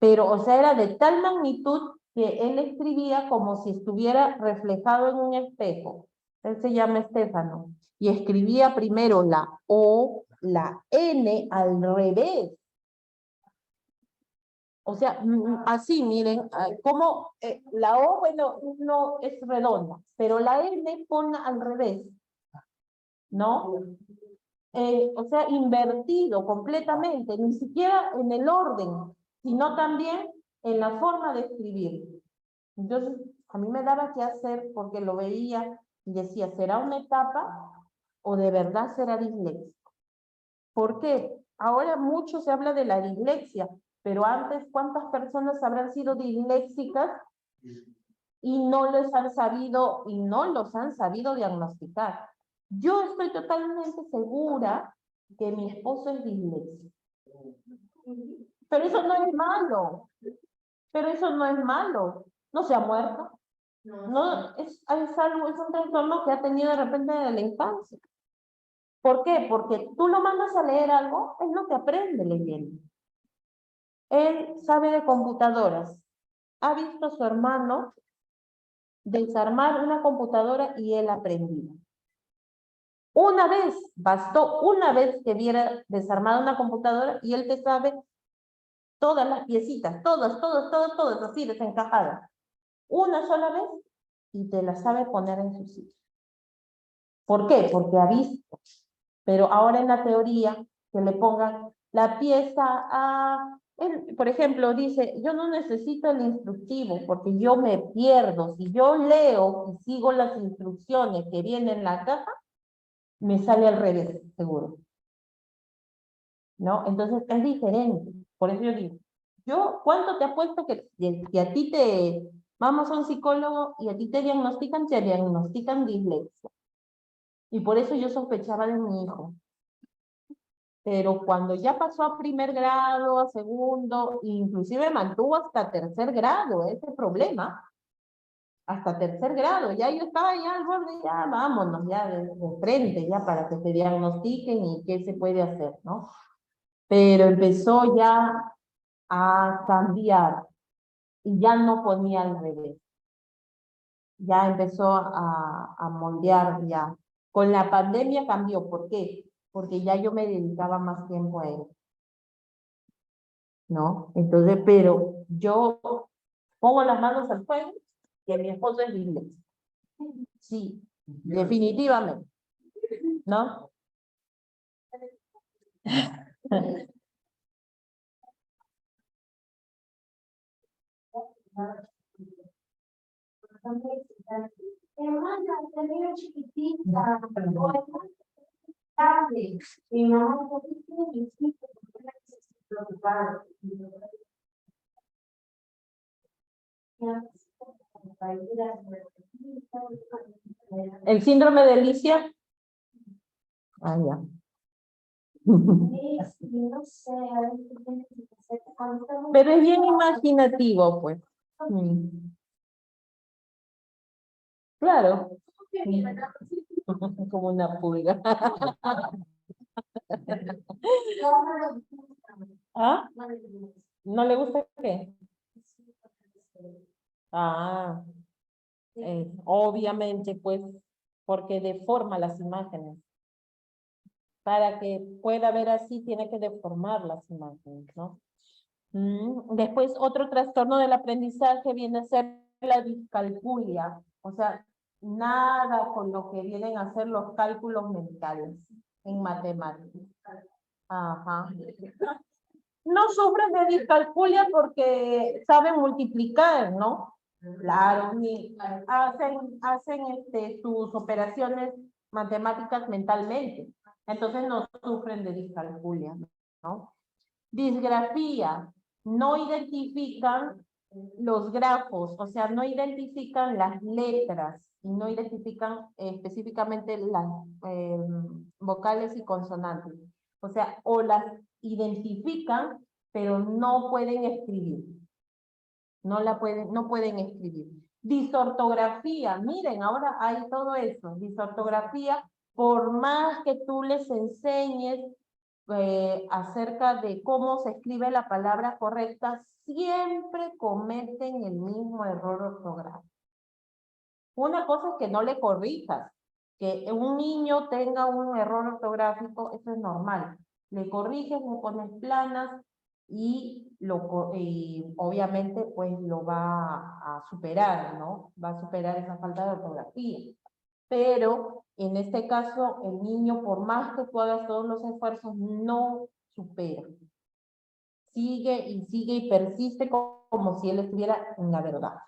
Pero, o sea, era de tal magnitud que él escribía como si estuviera reflejado en un espejo. Él se llama Estefano. Y escribía primero la O, la N al revés. O sea, así, miren, como la O, bueno, no es redonda, pero la N pone al revés, ¿no? O sea, invertido completamente, ni siquiera en el orden, sino también en la forma de escribir. Entonces, a mí me daba que hacer porque lo veía y decía, ¿será una etapa o de verdad será disléxico? ¿Por qué? Ahora mucho se habla de la dislexia, pero antes, ¿cuántas personas habrán sido disléxicas y no los han sabido diagnosticar? Yo estoy totalmente segura que mi esposo es disléxico. Pero eso no es malo. Pero eso no es malo. No se ha muerto. No, es algo, es un trastorno que ha tenido de repente de la infancia. ¿Por qué? Porque tú lo mandas a leer algo, él no te aprende leyendo. Él sabe de computadoras. Ha visto a su hermano desarmar una computadora y él aprendió. Una vez, bastó una vez que viera desarmada una computadora y él te sabe todas las piecitas, todas, así desencajadas. Una sola vez y te la sabe poner en su sitio. ¿Por qué? Porque ha visto. Pero ahora en la teoría, que le pongan la pieza a... Él, por ejemplo, dice, yo no necesito el instructivo porque yo me pierdo. Si yo leo y sigo las instrucciones que vienen en la caja, me sale al revés, seguro. ¿No? Entonces es diferente. Por eso yo digo, ¿cuánto te apuesto que a ti vamos a un psicólogo y a ti te diagnostican dislexia? Y por eso yo sospechaba de mi hijo. Pero cuando ya pasó a primer grado, a segundo, inclusive mantuvo hasta tercer grado ese problema, hasta tercer grado, ya yo estaba ya al borde, ya vámonos, ya de frente, ya para que se diagnostiquen y qué se puede hacer, ¿no? Pero empezó ya a cambiar y ya no ponía al revés. Ya empezó a moldear ya. Con la pandemia cambió, ¿por qué? Porque ya yo me dedicaba más tiempo a él. ¿No? Entonces, pero yo pongo las manos al fuego que mi esposo es disléxico. Sí, definitivamente. ¿No? ¿El síndrome de Alicia? Ah, ya. Pero es bien imaginativo, pues. Claro. Como una pulga. ¿Ah? ¿No le gusta qué? Ah, obviamente, pues, porque deforma las imágenes. Para que pueda ver así, tiene que deformar las imágenes, ¿no? Después, otro trastorno del aprendizaje viene a ser la discalculia. O sea, nada con lo que vienen a ser los cálculos mentales en matemáticas. Ajá. No sufren de discalculia porque saben multiplicar, ¿no? Claro, hacen sus operaciones matemáticas mentalmente. Entonces no sufren de discalculia, ¿no? Disgrafía. No identifican los grafos, o sea, no identifican las letras y no identifican específicamente las vocales y consonantes. O sea, o las identifican, pero no pueden escribir. No pueden escribir. Disortografía, miren, ahora hay todo eso. Disortografía, por más que tú les enseñes acerca de cómo se escribe la palabra correcta, siempre cometen el mismo error ortográfico. Una cosa es que no le corrijas, que un niño tenga un error ortográfico, eso es normal. Le corriges, le pones planas y obviamente pues lo va a superar, ¿no? Va a superar esa falta de ortografía. Pero en este caso el niño, por más que tú hagas todos los esfuerzos, no supera. Sigue y persiste como si él estuviera en la verdad,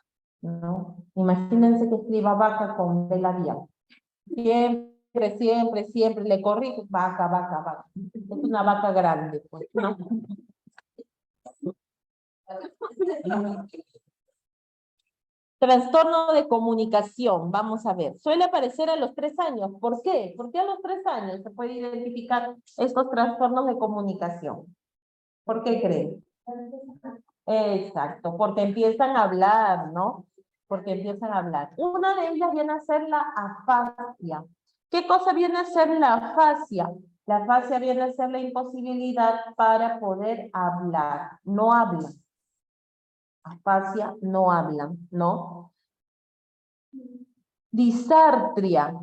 ¿no? Imagínense que escriba vaca con B labial. Siempre le corrige vaca. Es una vaca grande, pues, ¿no? Trastorno de comunicación, vamos a ver. Suele aparecer a los 3 años. ¿Por qué? Porque a los 3 años se puede identificar estos trastornos de comunicación. ¿Por qué creen? Exacto, porque empiezan a hablar, ¿no? Porque empiezan a hablar. Una de ellas viene a ser la afasia. ¿Qué cosa viene a ser la afasia? La afasia viene a ser la imposibilidad para poder hablar. No hablan. Afasia, no hablan, ¿no? Disartria.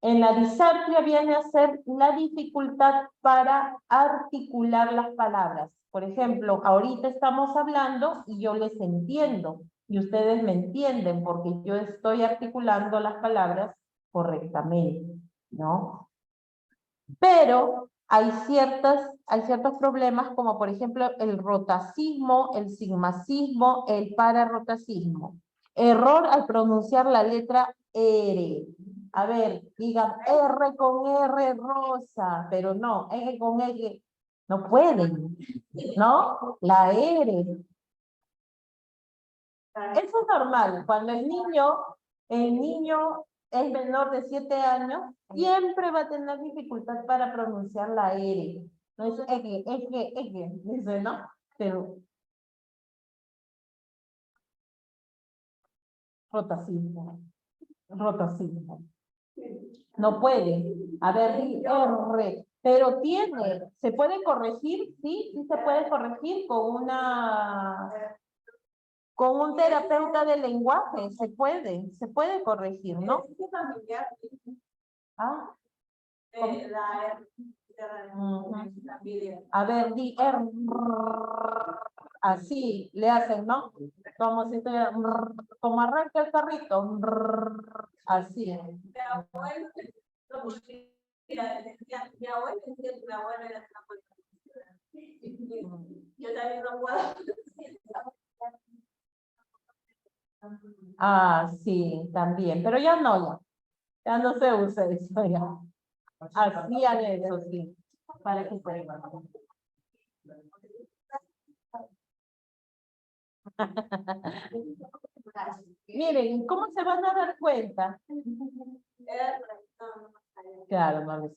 En la disartria viene a ser la dificultad para articular las palabras. Por ejemplo, ahorita estamos hablando y yo les entiendo y ustedes me entienden porque yo estoy articulando las palabras correctamente, ¿no? Pero hay ciertos problemas como por ejemplo el rotacismo, el sigmacismo, el pararrotacismo. Error al pronunciar la letra R. A ver, digan R con R rosa, pero no, R con R. No pueden, ¿no? La R. Eso es normal. Cuando el niño es menor de 7 años, siempre va a tener dificultad para pronunciar la R. No es dice, ¿no? Pero rotacismo. No puede. A ver, R. Pero se puede corregir, sí se puede corregir con un terapeuta de lenguaje, se puede corregir, ¿no? Ah. A ver, di R. Así le hacen, ¿no? Como si estuviera, como arranca el carrito. Así. Mi abuelo decía que mi abuelo era yo también no puedo. Ah, sí, también, pero ya no se usa eso ya. Hacían eso, sí, para que puedan. Miren, ¿cómo se van a dar cuenta? Claro, no lo sé.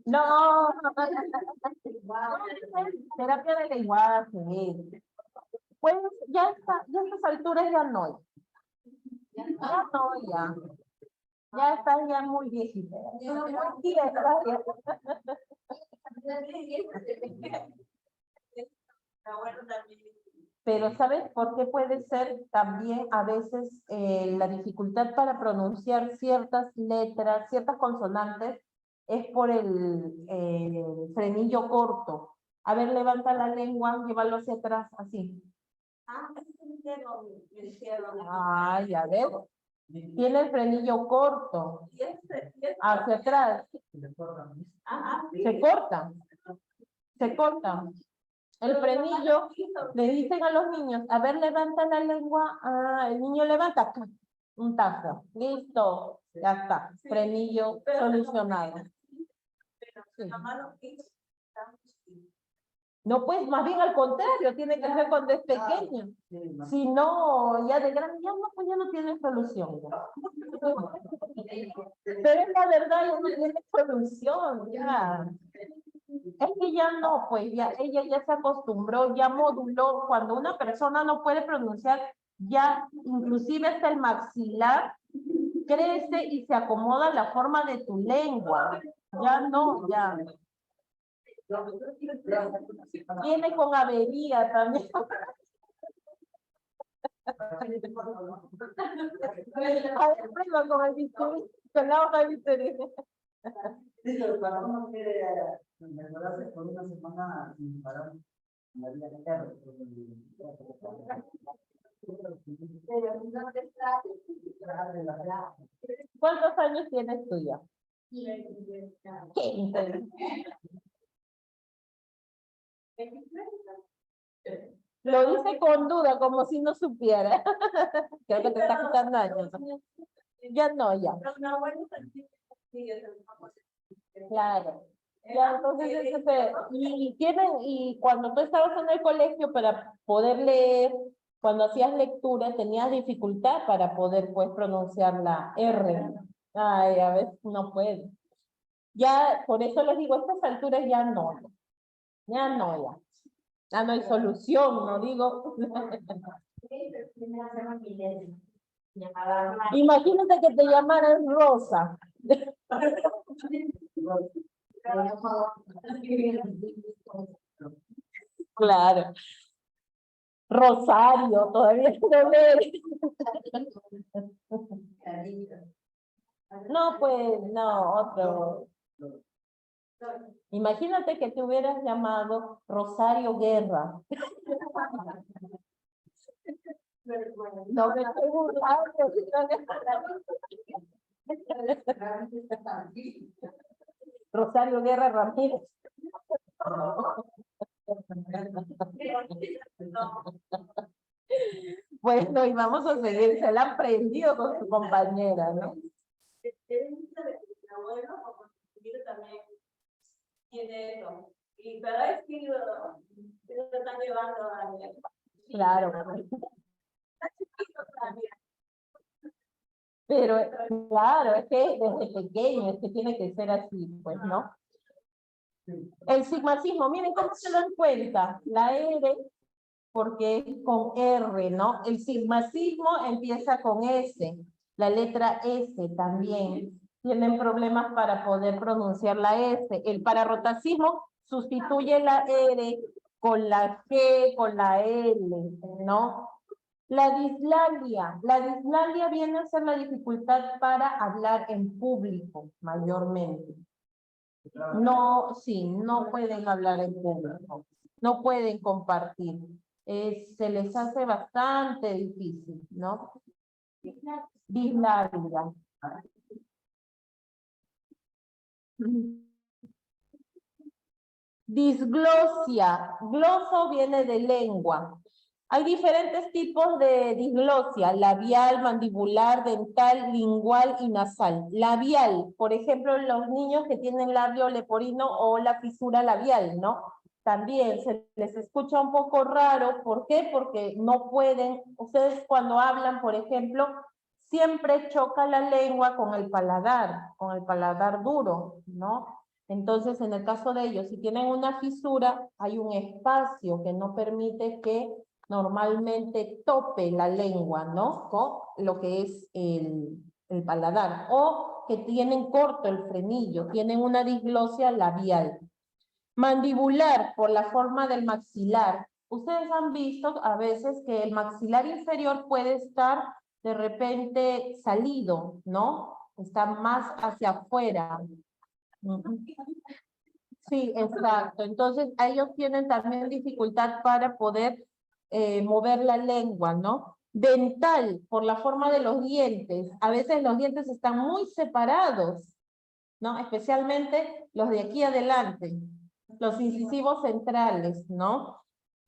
No, terapia de lenguaje. Pues ya está, ya a estas alturas ya no. Ya están ya muy viejitas. Pero ¿sabes por qué puede ser también a veces la dificultad para pronunciar ciertas letras, ciertas consonantes? Es por el frenillo corto. A ver, levanta la lengua, llévalo hacia atrás, así. Ay, a ver. Tiene el frenillo corto. Hacia atrás. Se corta. El frenillo, le dicen a los niños, a ver, levanta la lengua. Ah, el niño levanta. Un tajo. Listo. Ya está. Frenillo solucionado. Sí. No, pues, más bien al contrario, tiene que ser cuando es pequeño. Si no, ya de grande, ya no tiene solución. Pero es la verdad, ya no tiene solución, ya. Es que ya no, pues ya ella ya se acostumbró, ya moduló. Cuando una persona no puede pronunciar, ya inclusive hasta el maxilar crece y se acomoda la forma de tu lengua. Ya no, ya. Viene con avería también. A ver, prueba con el bisturí, con la hoja de bisturí. Cuando uno quiere mejorarse por una semana sin parar, la vida entera. ¿Cuántos años tienes tú ya? 15. Lo dice con duda, como si no supiera. Creo que te está quitando años. Ya no, ya. Claro. Ya, entonces, y cuando tú estabas en el colegio para poder leer, cuando hacías lectura, tenías dificultad para poder, pues, pronunciar la R. Ay, a veces no puede. Ya, por eso les digo, a estas alturas ya no. Ya no, ya. Ya no hay solución, no digo. Imagínate que te llamaran Rosa. Claro. Rosario, todavía no leer. No, pues, no, otro. Imagínate que te hubieras llamado Rosario Guerra. No me estoy burlando. Rosario Guerra Ramírez. Bueno, y vamos a seguir, se la han prendido con su compañera, ¿no? Mi abuelo, como también tiene eso. Y cada vez que lo están llevando a Claro. Pero, claro, es que desde pequeño, es que tiene que ser así, pues, ¿no? El sigmacismo, miren cómo se dan cuenta. La R, porque es con R, ¿no? El sigmacismo empieza con S. La letra S también. Tienen problemas para poder pronunciar la S. El pararrotacismo sustituye la R con la G, con la L, ¿no? La dislalia viene a ser la dificultad para hablar en público, mayormente. No, sí, no pueden hablar en público, no pueden compartir. Se les hace bastante difícil, ¿no? Dislalia. Disglosia. Gloso viene de lengua. Hay diferentes tipos de disglosia: labial, mandibular, dental, lingual y nasal. Labial, por ejemplo, los niños que tienen labio leporino o la fisura labial, ¿no? También se les escucha un poco raro. ¿Por qué? Porque no pueden, ustedes cuando hablan, por ejemplo, siempre choca la lengua con el paladar duro, ¿no? Entonces, en el caso de ellos, si tienen una fisura, hay un espacio que no permite que normalmente tope la lengua, ¿no? Con lo que es el paladar. O que tienen corto el frenillo, tienen una disglosia labial. Mandibular, por la forma del maxilar. Ustedes han visto a veces que el maxilar inferior puede estar de repente salido, ¿no? Está más hacia afuera. Sí, exacto. Entonces, ellos tienen también dificultad para poder mover la lengua, ¿no? Dental, por la forma de los dientes. A veces los dientes están muy separados, ¿no? Especialmente los de aquí adelante, los incisivos centrales, ¿no?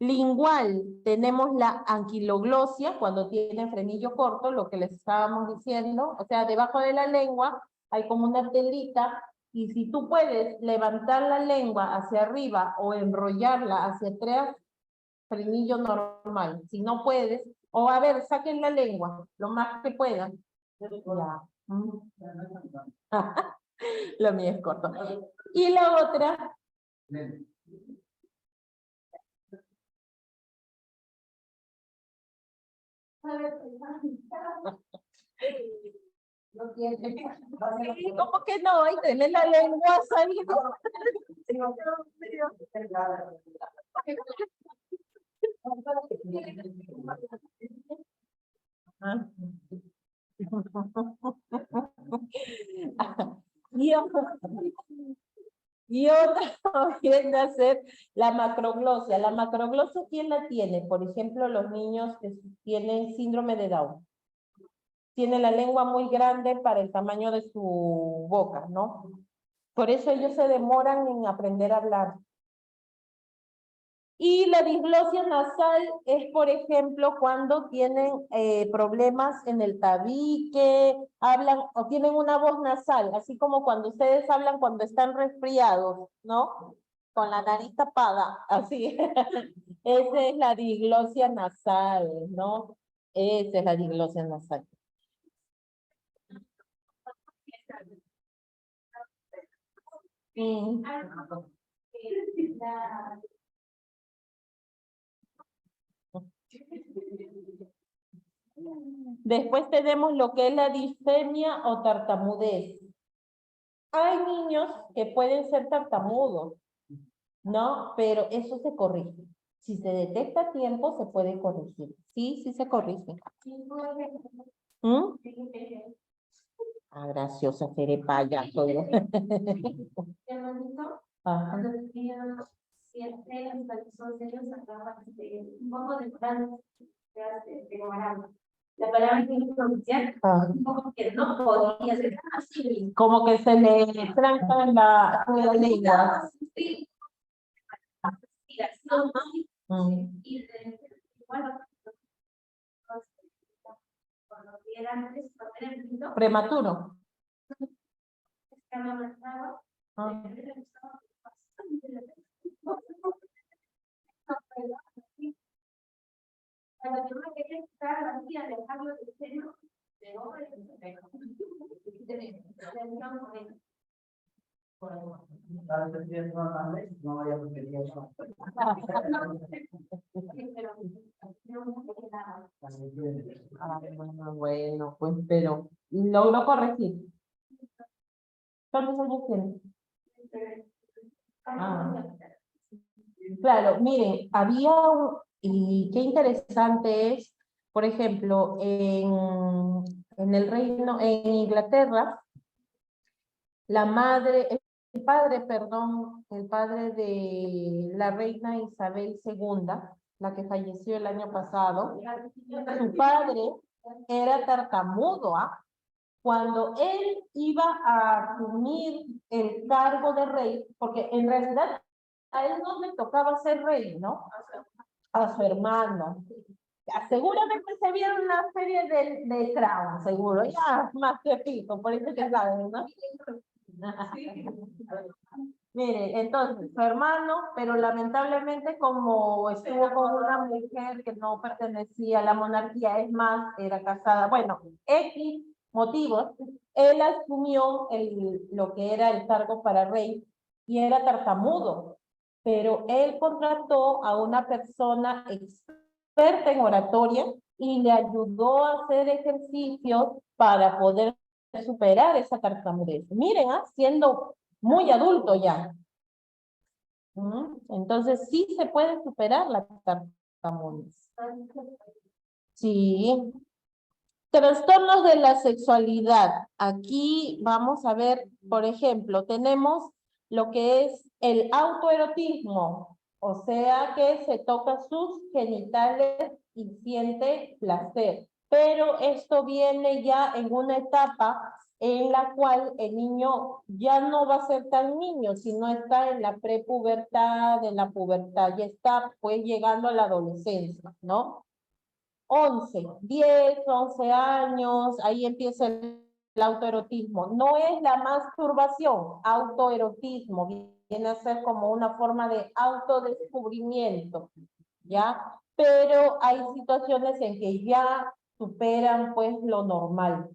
Lingual, tenemos la anquiloglosia, cuando tiene frenillo corto, lo que les estábamos diciendo, o sea, debajo de la lengua hay como una telita, y si tú puedes levantar la lengua hacia arriba o enrollarla hacia atrás, frenillo normal. Si no puedes, o a ver, saquen la lengua, lo más que puedan. Ya. Lo mío es corto. Y la otra Ven. No tiene. Sí, ¿cómo que no? Ahí tenés la lengua saliendo. Y otra viene a ser la macroglosia. La macroglosia, ¿quién la tiene? Por ejemplo, los niños que tienen síndrome de Down. Tienen la lengua muy grande para el tamaño de su boca, ¿no? Por eso ellos se demoran en aprender a hablar. Y la disglosia nasal es, por ejemplo, cuando tienen problemas en el tabique, hablan o tienen una voz nasal, así como cuando ustedes hablan cuando están resfriados, ¿no? Con la nariz tapada, así. Esa es la disglosia nasal, ¿no? Esa es la disglosia nasal. Mm. Después tenemos lo que es la disfemia o tartamudez. Hay niños que pueden ser tartamudos, ¿no? Pero eso se corrige. Si se detecta a tiempo, se puede corregir. Sí, sí se corrige. ¿Mm? Ah, graciosa, seré payaso. Ajá. La palabra tiene pronunciar como que no podía ser así. Como que se le tranca en la lengua. Sí. Mm. Y bueno, cuando era antes, cuando era niño, Prematuro. estaba avanzado. Ah. Cuando yo me quería estar así, alejarlo del seno, de hombre, Para que el no grande, no vaya a repetir eso. Ah, bueno, pues, pero logró corregir. ¿Cuántos años tiene? Ah. Claro, miren, había y qué interesante es, por ejemplo, en el reino, en Inglaterra, el padre de la reina Isabel II, la que falleció el año pasado, su padre era tartamudo, ¿ah? Cuando él iba a asumir el cargo de rey, porque en realidad a él no le tocaba ser rey, ¿no? A su hermano. Seguramente se vieron la serie de Crown, seguro, ya más que pico, por eso que saben, ¿no? Mire, entonces, su hermano, pero lamentablemente como estuvo con una mujer que no pertenecía a la monarquía, es más, era casada, bueno, X motivos, él asumió lo que era el cargo para rey y era tartamudo, pero él contrató a una persona experta en oratoria y le ayudó a hacer ejercicios para poder superar esa tartamudez. Miren, siendo muy adulto ya. Entonces sí se puede superar la tartamudez. Sí. Trastornos de la sexualidad. Aquí vamos a ver, por ejemplo, tenemos lo que es el autoerotismo, o sea que se toca sus genitales y siente placer. Pero esto viene ya en una etapa en la cual el niño ya no va a ser tan niño, sino está en la prepubertad, en la pubertad, ya está pues llegando a la adolescencia, ¿no? 10, 11 años, ahí empieza el autoerotismo. No es la masturbación, autoerotismo, viene a ser como una forma de autodescubrimiento, ¿ya? Pero hay situaciones en que ya superan pues lo normal.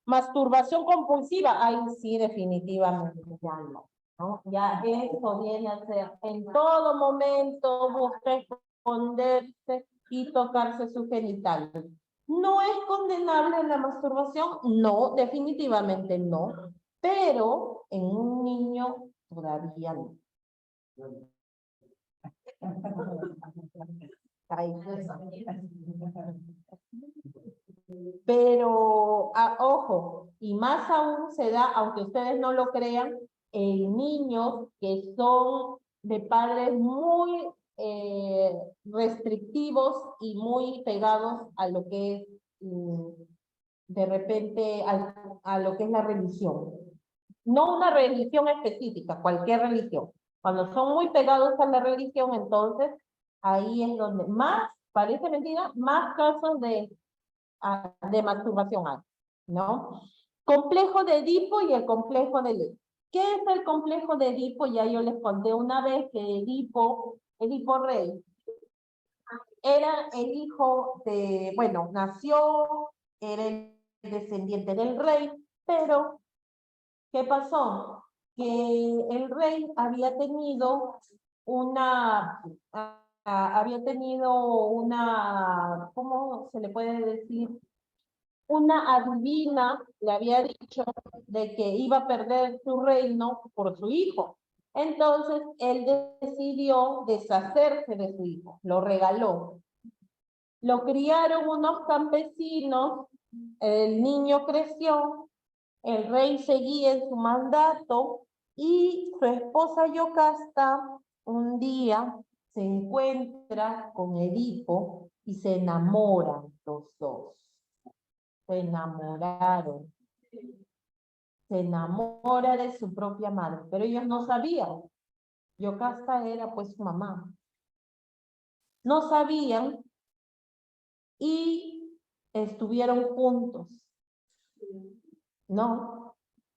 Masturbación compulsiva, ahí sí definitivamente ya no. ¿no? Ya eso viene a ser, en todo momento busca esconderse y tocarse sus genitales. ¿No es condenable la masturbación? No, definitivamente no, pero en un niño todavía no. Ay, pero, ojo, y más aún se da, aunque ustedes no lo crean, en niños que son de padres muy restrictivos y muy pegados a lo que es, de repente, a lo que es la religión. No una religión específica, cualquier religión. Cuando son muy pegados a la religión, entonces, ahí es donde más, parece mentira, más casos de masturbación hay, ¿no? Complejo de Edipo y el complejo de Edipo. ¿Qué es el complejo de Edipo? Ya yo les conté una vez que Edipo Rey, era el hijo de, bueno, nació, era el descendiente del rey, pero ¿qué pasó? Que el rey había tenido ¿cómo se le puede decir? Una adivina le había dicho de que iba a perder su reino por su hijo. Entonces, él decidió deshacerse de su hijo, lo regaló. Lo criaron unos campesinos, el niño creció, el rey seguía en su mandato y su esposa Yocasta un día se encuentra con Edipo y se enamoran los dos. Se enamoraron. Se enamora de su propia madre, pero ellos no sabían. Yocasta era pues su mamá. No sabían y estuvieron juntos. No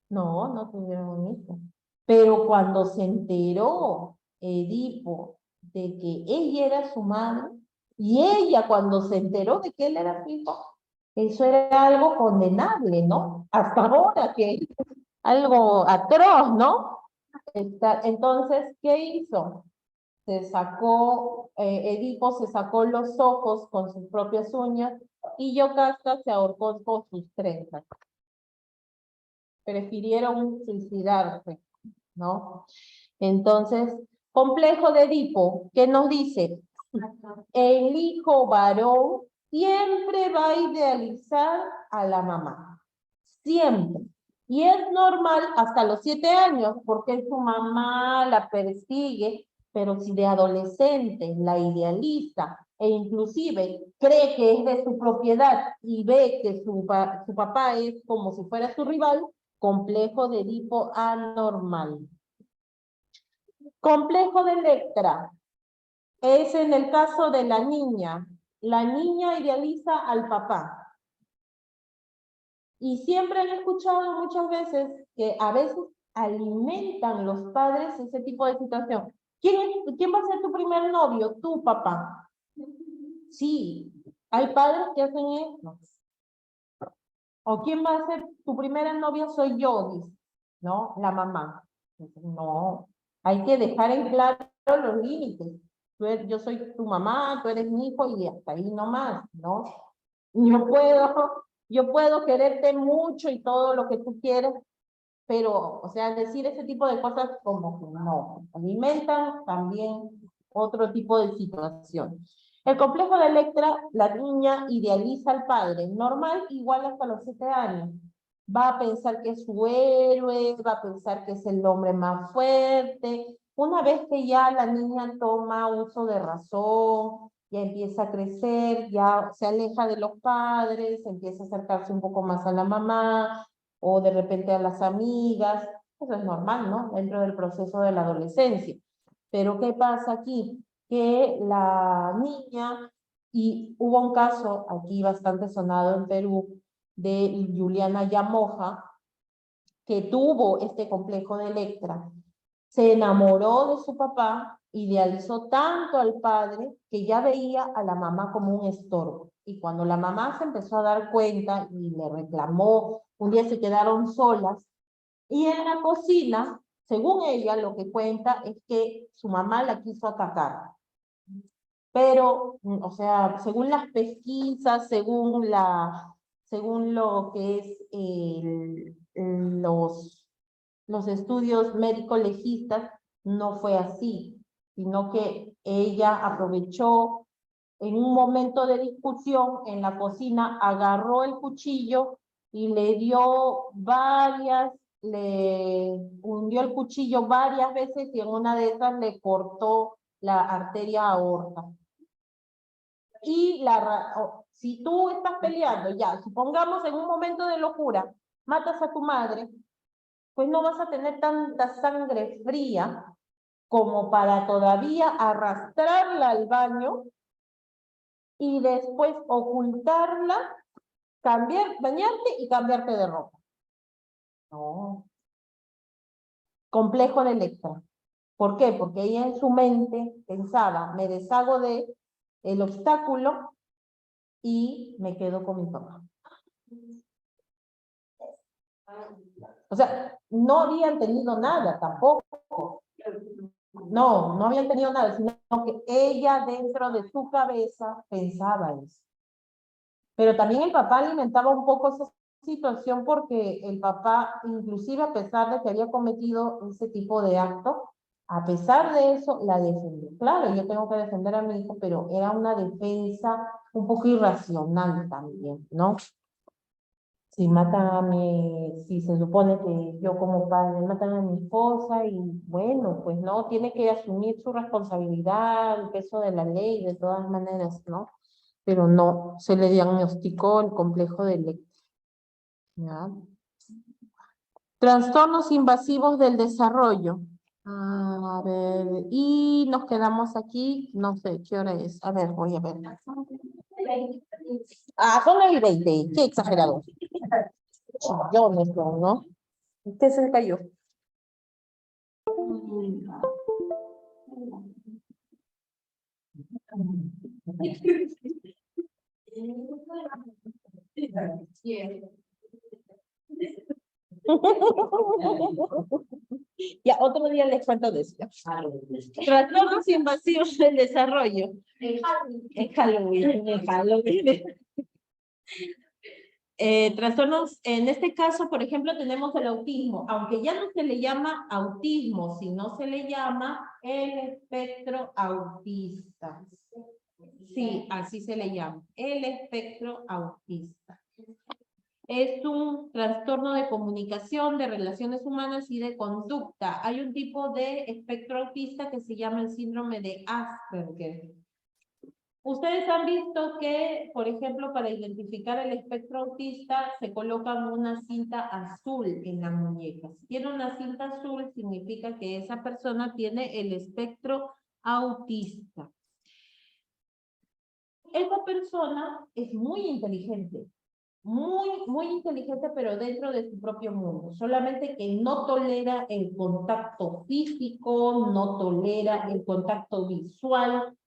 tuvieron un hijo. Pero cuando se enteró Edipo de que ella era su madre, y ella cuando se enteró de que él era su hijo, eso era algo condenable, ¿no? Hasta ahora que es algo atroz, ¿no? Entonces, ¿qué hizo? Edipo se sacó los ojos con sus propias uñas y Yocasta se ahorcó con sus trenzas. Prefirieron suicidarse, ¿no? Entonces, complejo de Edipo, ¿qué nos dice? El hijo varón siempre va a idealizar a la mamá, siempre. Y es normal hasta los 7 años, porque su mamá la persigue, pero si de adolescente la idealiza e inclusive cree que es de su propiedad y ve que su papá es como si fuera su rival, complejo de Edipo anormal. Complejo de Electra es en el caso de la niña. La niña idealiza al papá. Y siempre han escuchado muchas veces que a veces alimentan los padres ese tipo de situación. ¿Quién va a ser tu primer novio? Tu papá. Sí, hay padres que hacen eso. ¿O quién va a ser tu primera novia? Soy yo, dice, ¿no? La mamá. No, hay que dejar en claro los límites. Yo soy tu mamá, tú eres mi hijo y hasta ahí nomás, ¿no? Yo puedo quererte mucho y todo lo que tú quieras, pero, o sea, decir ese tipo de cosas como que no, alimentan también otro tipo de situación. El complejo de Electra, la niña idealiza al padre, normal, igual hasta los 7 años. Va a pensar que es su héroe, va a pensar que es el hombre más fuerte. Una vez que ya la niña toma uso de razón, ya empieza a crecer, ya se aleja de los padres, empieza a acercarse un poco más a la mamá, o de repente a las amigas, eso es normal, ¿no? Dentro del proceso de la adolescencia. Pero ¿qué pasa aquí? Que la niña, y hubo un caso aquí bastante sonado en Perú, de Juliana Yamoja, que tuvo este complejo de Electra, se enamoró de su papá, idealizó tanto al padre que ya veía a la mamá como un estorbo. Y cuando la mamá se empezó a dar cuenta y le reclamó, un día se quedaron solas, y en la cocina según ella, lo que cuenta es que su mamá la quiso atacar. Pero, o sea, según las pesquisas, según lo que es los estudios médico-legistas, no fue así, sino que ella aprovechó en un momento de discusión en la cocina, agarró el cuchillo y le hundió el cuchillo varias veces y en una de esas le cortó la arteria aorta. Y si tú estás peleando, ya, supongamos en un momento de locura, matas a tu madre, pues no vas a tener tanta sangre fría como para todavía arrastrarla al baño y después ocultarla, bañarte y cambiarte de ropa. No. Complejo de Electra. ¿Por qué? Porque ella en su mente pensaba, me deshago del obstáculo y me quedo con mi papá. O sea, no habían tenido nada tampoco. No habían tenido nada, sino que ella dentro de su cabeza pensaba eso. Pero también el papá alimentaba un poco esa situación porque el papá, inclusive a pesar de que había cometido ese tipo de acto, a pesar de eso, la defendió. Claro, yo tengo que defender a mi hijo, pero era una defensa un poco irracional también, ¿no? Si se supone que yo como padre matan a mi esposa y bueno, pues no, tiene que asumir su responsabilidad, el peso de la ley, de todas maneras, ¿no? Pero no, se le diagnosticó el complejo de Electra. ¿Ya? Trastornos invasivos del desarrollo. A ver, y nos quedamos aquí, no sé qué hora es. A ver, voy a ver. Son las 20, qué exagerado. Chillones, ¿no? ¿Qué se le cayó? Ya, otro día les cuento de eso. Trastornos invasivos del desarrollo. En Halloween. Trastornos, en este caso, por ejemplo, tenemos el autismo, aunque ya no se le llama autismo, sino se le llama el espectro autista. Sí, así se le llama, el espectro autista. Es un trastorno de comunicación, de relaciones humanas y de conducta. Hay un tipo de espectro autista que se llama el síndrome de Asperger. Ustedes han visto que, por ejemplo, para identificar el espectro autista se coloca una cinta azul en la muñeca. Si tiene una cinta azul, significa que esa persona tiene el espectro autista. Esa persona es muy inteligente, muy inteligente, pero dentro de su propio mundo. Solamente que no tolera el contacto físico, no tolera el contacto visual,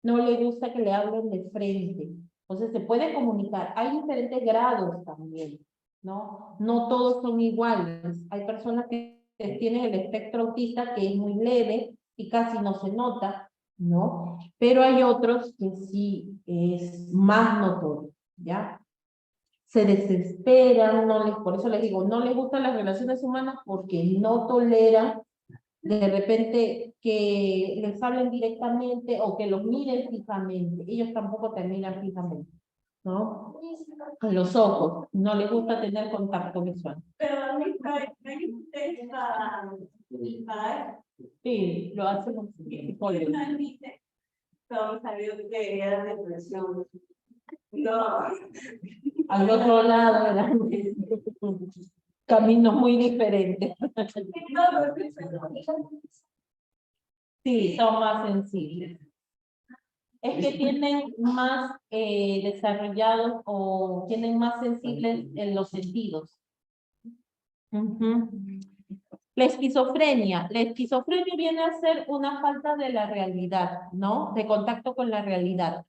no le gusta que le hablen de frente. Entonces se puede comunicar. Hay diferentes grados también, ¿no? No todos son iguales. Hay personas que tienen el espectro autista que es muy leve y casi no se nota, ¿no? Pero hay otros que sí es más notorio, ¿ya? Se desesperan, por eso les digo, no les gustan las relaciones humanas porque no toleran de repente que les hablen directamente o que los miren fijamente. Ellos tampoco te miran fijamente, ¿no? Con los ojos, no les gusta tener contacto visual. Pero a mí me gusta Sí, lo hacen así. todo salió que era depresión. No. Al otro lado eran caminos muy diferentes. Sí, son más sensibles. Es que tienen más desarrollados o tienen más sensibles en los sentidos. La esquizofrenia viene a ser una falta de la realidad, ¿no? De contacto con la realidad.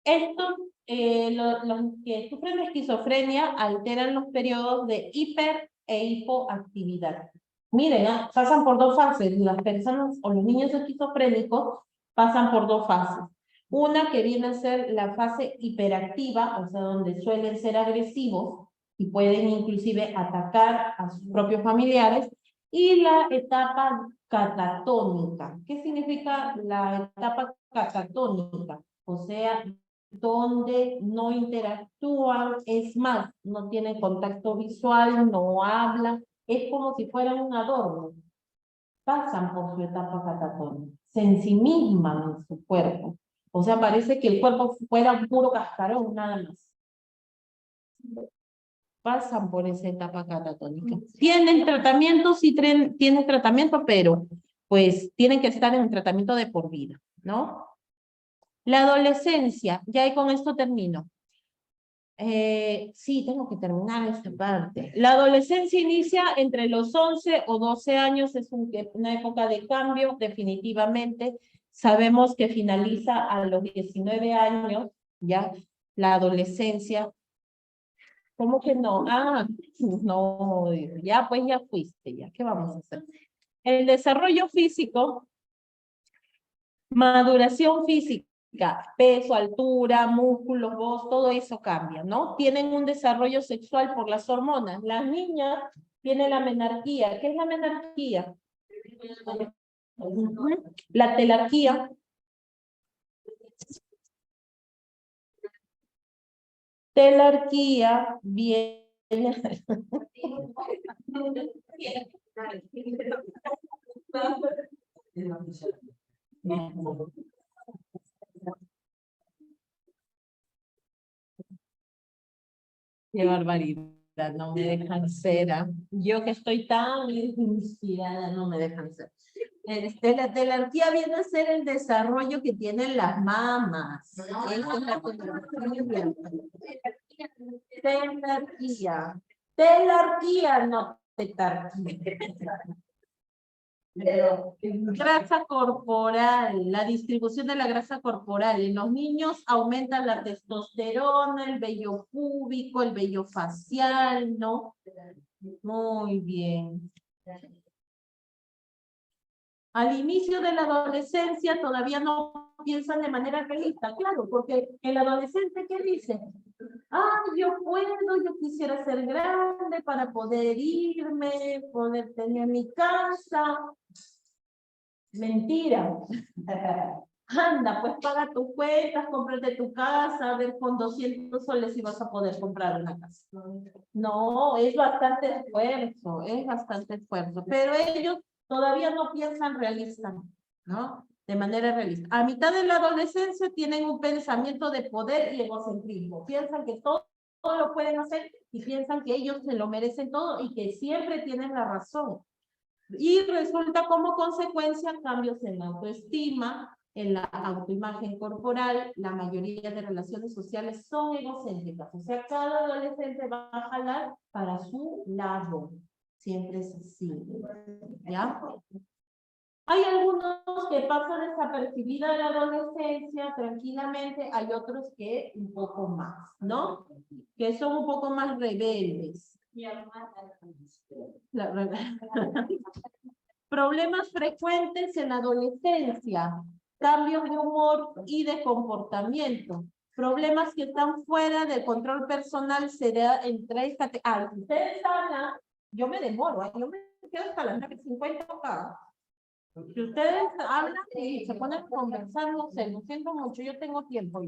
Estos, los que sufren de esquizofrenia alteran los periodos de hiper e hipoactividad. Miren, pasan por dos fases. Las personas o los niños esquizofrénicos pasan por dos fases. Una que viene a ser la fase hiperactiva, o sea, donde suelen ser agresivos y pueden inclusive atacar a sus propios familiares, y la etapa catatónica. ¿Qué significa la etapa catatónica? O sea, donde no interactúan, es más, no tienen contacto visual, no hablan, es como si fueran un adorno. Pasan por su etapa catatónica, se ensimisman en su cuerpo. O sea, parece que el cuerpo fuera un puro cascarón, nada más. Pasan por esa etapa catatónica. Tienen tratamiento, sí tienen tratamiento, pero pues tienen que estar en un tratamiento de por vida, ¿no? La adolescencia, ya y con esto termino. Sí, tengo que terminar esta parte. La adolescencia inicia entre los 11 o 12 años, es una época de cambio, definitivamente. Sabemos que finaliza a los 19 años, ya, la adolescencia. ¿Cómo que no? Ah, no, ya pues ya fuiste, ya, ¿qué vamos a hacer? El desarrollo físico, maduración física, peso, altura, músculos, voz, todo eso cambia, ¿no? Tienen un desarrollo sexual por las hormonas. Las niñas tienen la menarquía. ¿Qué es la menarquía? La telarquía. Telarquía viene... Qué barbaridad, no me dejan ser. Yo que estoy tan inspirada, no me dejan ser. La telarquía viene a ser el desarrollo que tienen las mamas. Esa es la telarquía. Telarquía. Telarquía, no tetarquía. Grasa corporal, la distribución de la grasa corporal. En los niños aumenta la testosterona, el vello púbico, el vello facial, ¿no? Muy bien. Al inicio de la adolescencia todavía no piensan de manera realista, claro, porque el adolescente, ¿qué dice? Ah, yo puedo, yo quisiera ser grande para poder irme, poder tener mi casa. Mentira. Anda, pues paga tus cuentas, cómprate tu casa, a ver con 200 soles si vas a poder comprar una casa. No, es bastante esfuerzo, pero ellos todavía no piensan realista, ¿no? De manera realista. A mitad de la adolescencia tienen un pensamiento de poder y egocentrismo. Piensan que todo lo pueden hacer y piensan que ellos se lo merecen todo y que siempre tienen la razón. Y resulta como consecuencia cambios en la autoestima, en la autoimagen corporal. La mayoría de relaciones sociales son egocéntricas. O sea, cada adolescente va a jalar para su lado. Siempre es así. ¿Ya? Hay algunos que pasan desapercibida de la adolescencia tranquilamente, hay otros que un poco más, ¿no? Que son un poco más rebeldes. Problemas frecuentes en la adolescencia, cambios de humor y de comportamiento. Problemas que están fuera del control personal se da entre esta... si ustedes hablan, yo me demoro, yo me quedo hasta las 9:50 acá. Si ustedes hablan y se ponen a conversar, no sé, lo siento mucho, yo tengo tiempo.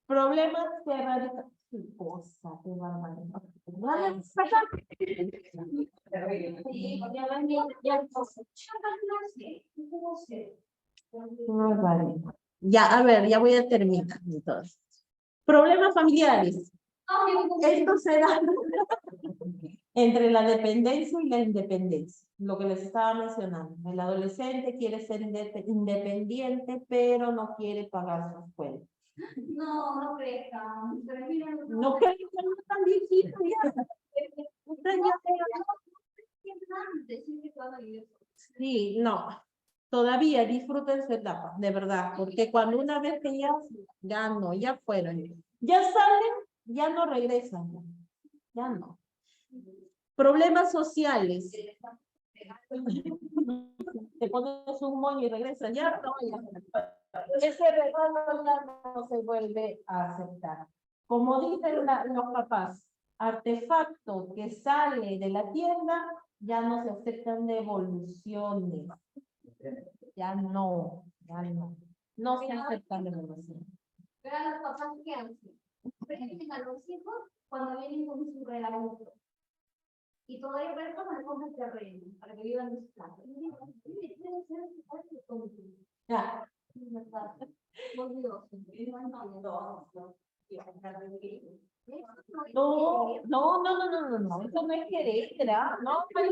Problemas que radican... ¡Qué cosa, qué barbaridad! Ya, a ver, ya voy a terminar entonces. Problemas familiares. Esto se da entre la dependencia y la independencia. Lo que les estaba mencionando. El adolescente quiere ser independiente, pero no quiere pagar su escuela. No crezcan. No creo que no es tan viejito ya. Sí, no. Todavía disfruten su etapa, de verdad. Porque cuando una vez que ya no, ya fueron. Ya salen, ya no regresan. Ya no. Problemas sociales. Te pones un moño y regresas, ya no, ya. Ese regalo ya no se vuelve a aceptar. Como dicen los papás, artefacto que sale de la tienda, ya no se aceptan devoluciones. Ya no, ya no. No se aceptan devoluciones. Pero a los papás que hacen, presenten a los hijos cuando vienen con su regalo. Y todavía ver cómo le compran terreno para que vivan en su casa. Ya. No, eso no es querer, ¿verdad? No, hay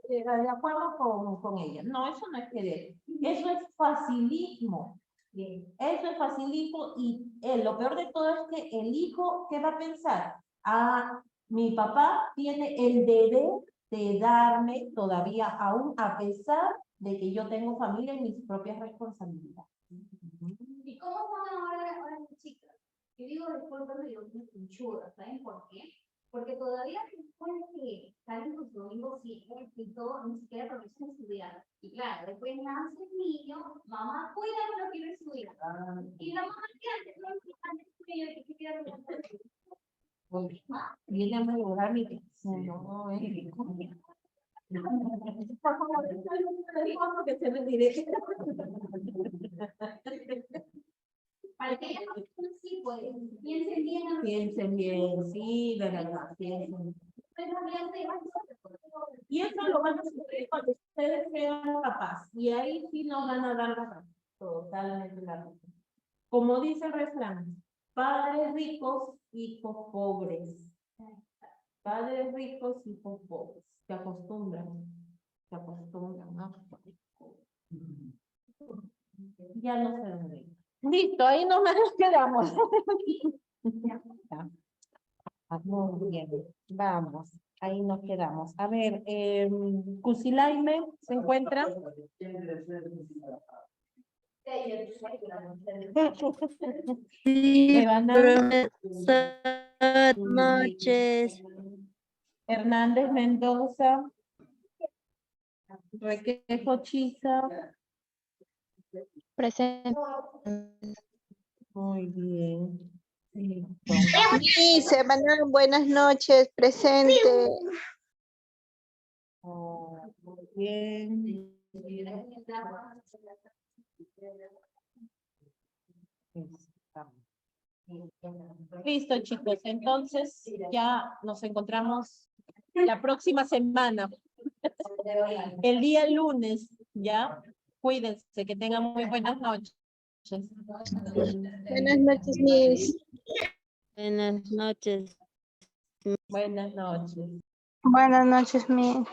que estar de acuerdo con ella. No, eso no es querer. Eso es facilismo. Eso es facilismo y lo peor de todo es que el hijo, ¿qué va a pensar? Ah, mi papá tiene el deber de darme todavía aún a pesar de que yo tengo familia y mis propias responsabilidades. ¿Y cómo son ahora las chicas? Yo digo después de los pinchudas, ¿saben por qué? Porque todavía después que salen los domingos y todo, ni siquiera aprovechan de estudiar. Y claro, después nace el niño, mamá, cuida, no quiero estudiar. Y la mamá que antes no estudiar, que quiere Viene a mejorar mi pensión. No, que se me diré. para que ellas no piensen así, pues, piensen bien. Piensen bien, sí, de verdad, piensen. Pero bien, Y eso lo van a hacer cuando ustedes sean capaz. Y ahí sí nos van a dar la razón. Totalmente la razón. Como dice el refrán, padres ricos, hijos pobres. Padres ricos, hijos pobres. Se acostumbran. Se acostumbran, ¿no? Ya no se dónde. Listo, ahí nos quedamos. Muy bien, vamos, ahí nos quedamos. A ver, Cusilaime, ¿se encuentra? Evana. Buenas noches. Hernández Mendoza. Requejo Chiza. Presente. Muy bien. Listo. Sí, Semana, buenas noches, presente. Muy bien. Listo, chicos. Entonces, ya nos encontramos la próxima semana. El día lunes, ¿ya? Cuídense, que tengan muy buenas noches. Buenas noches, Miss. Buenas noches. Buenas noches. Buenas noches, mi.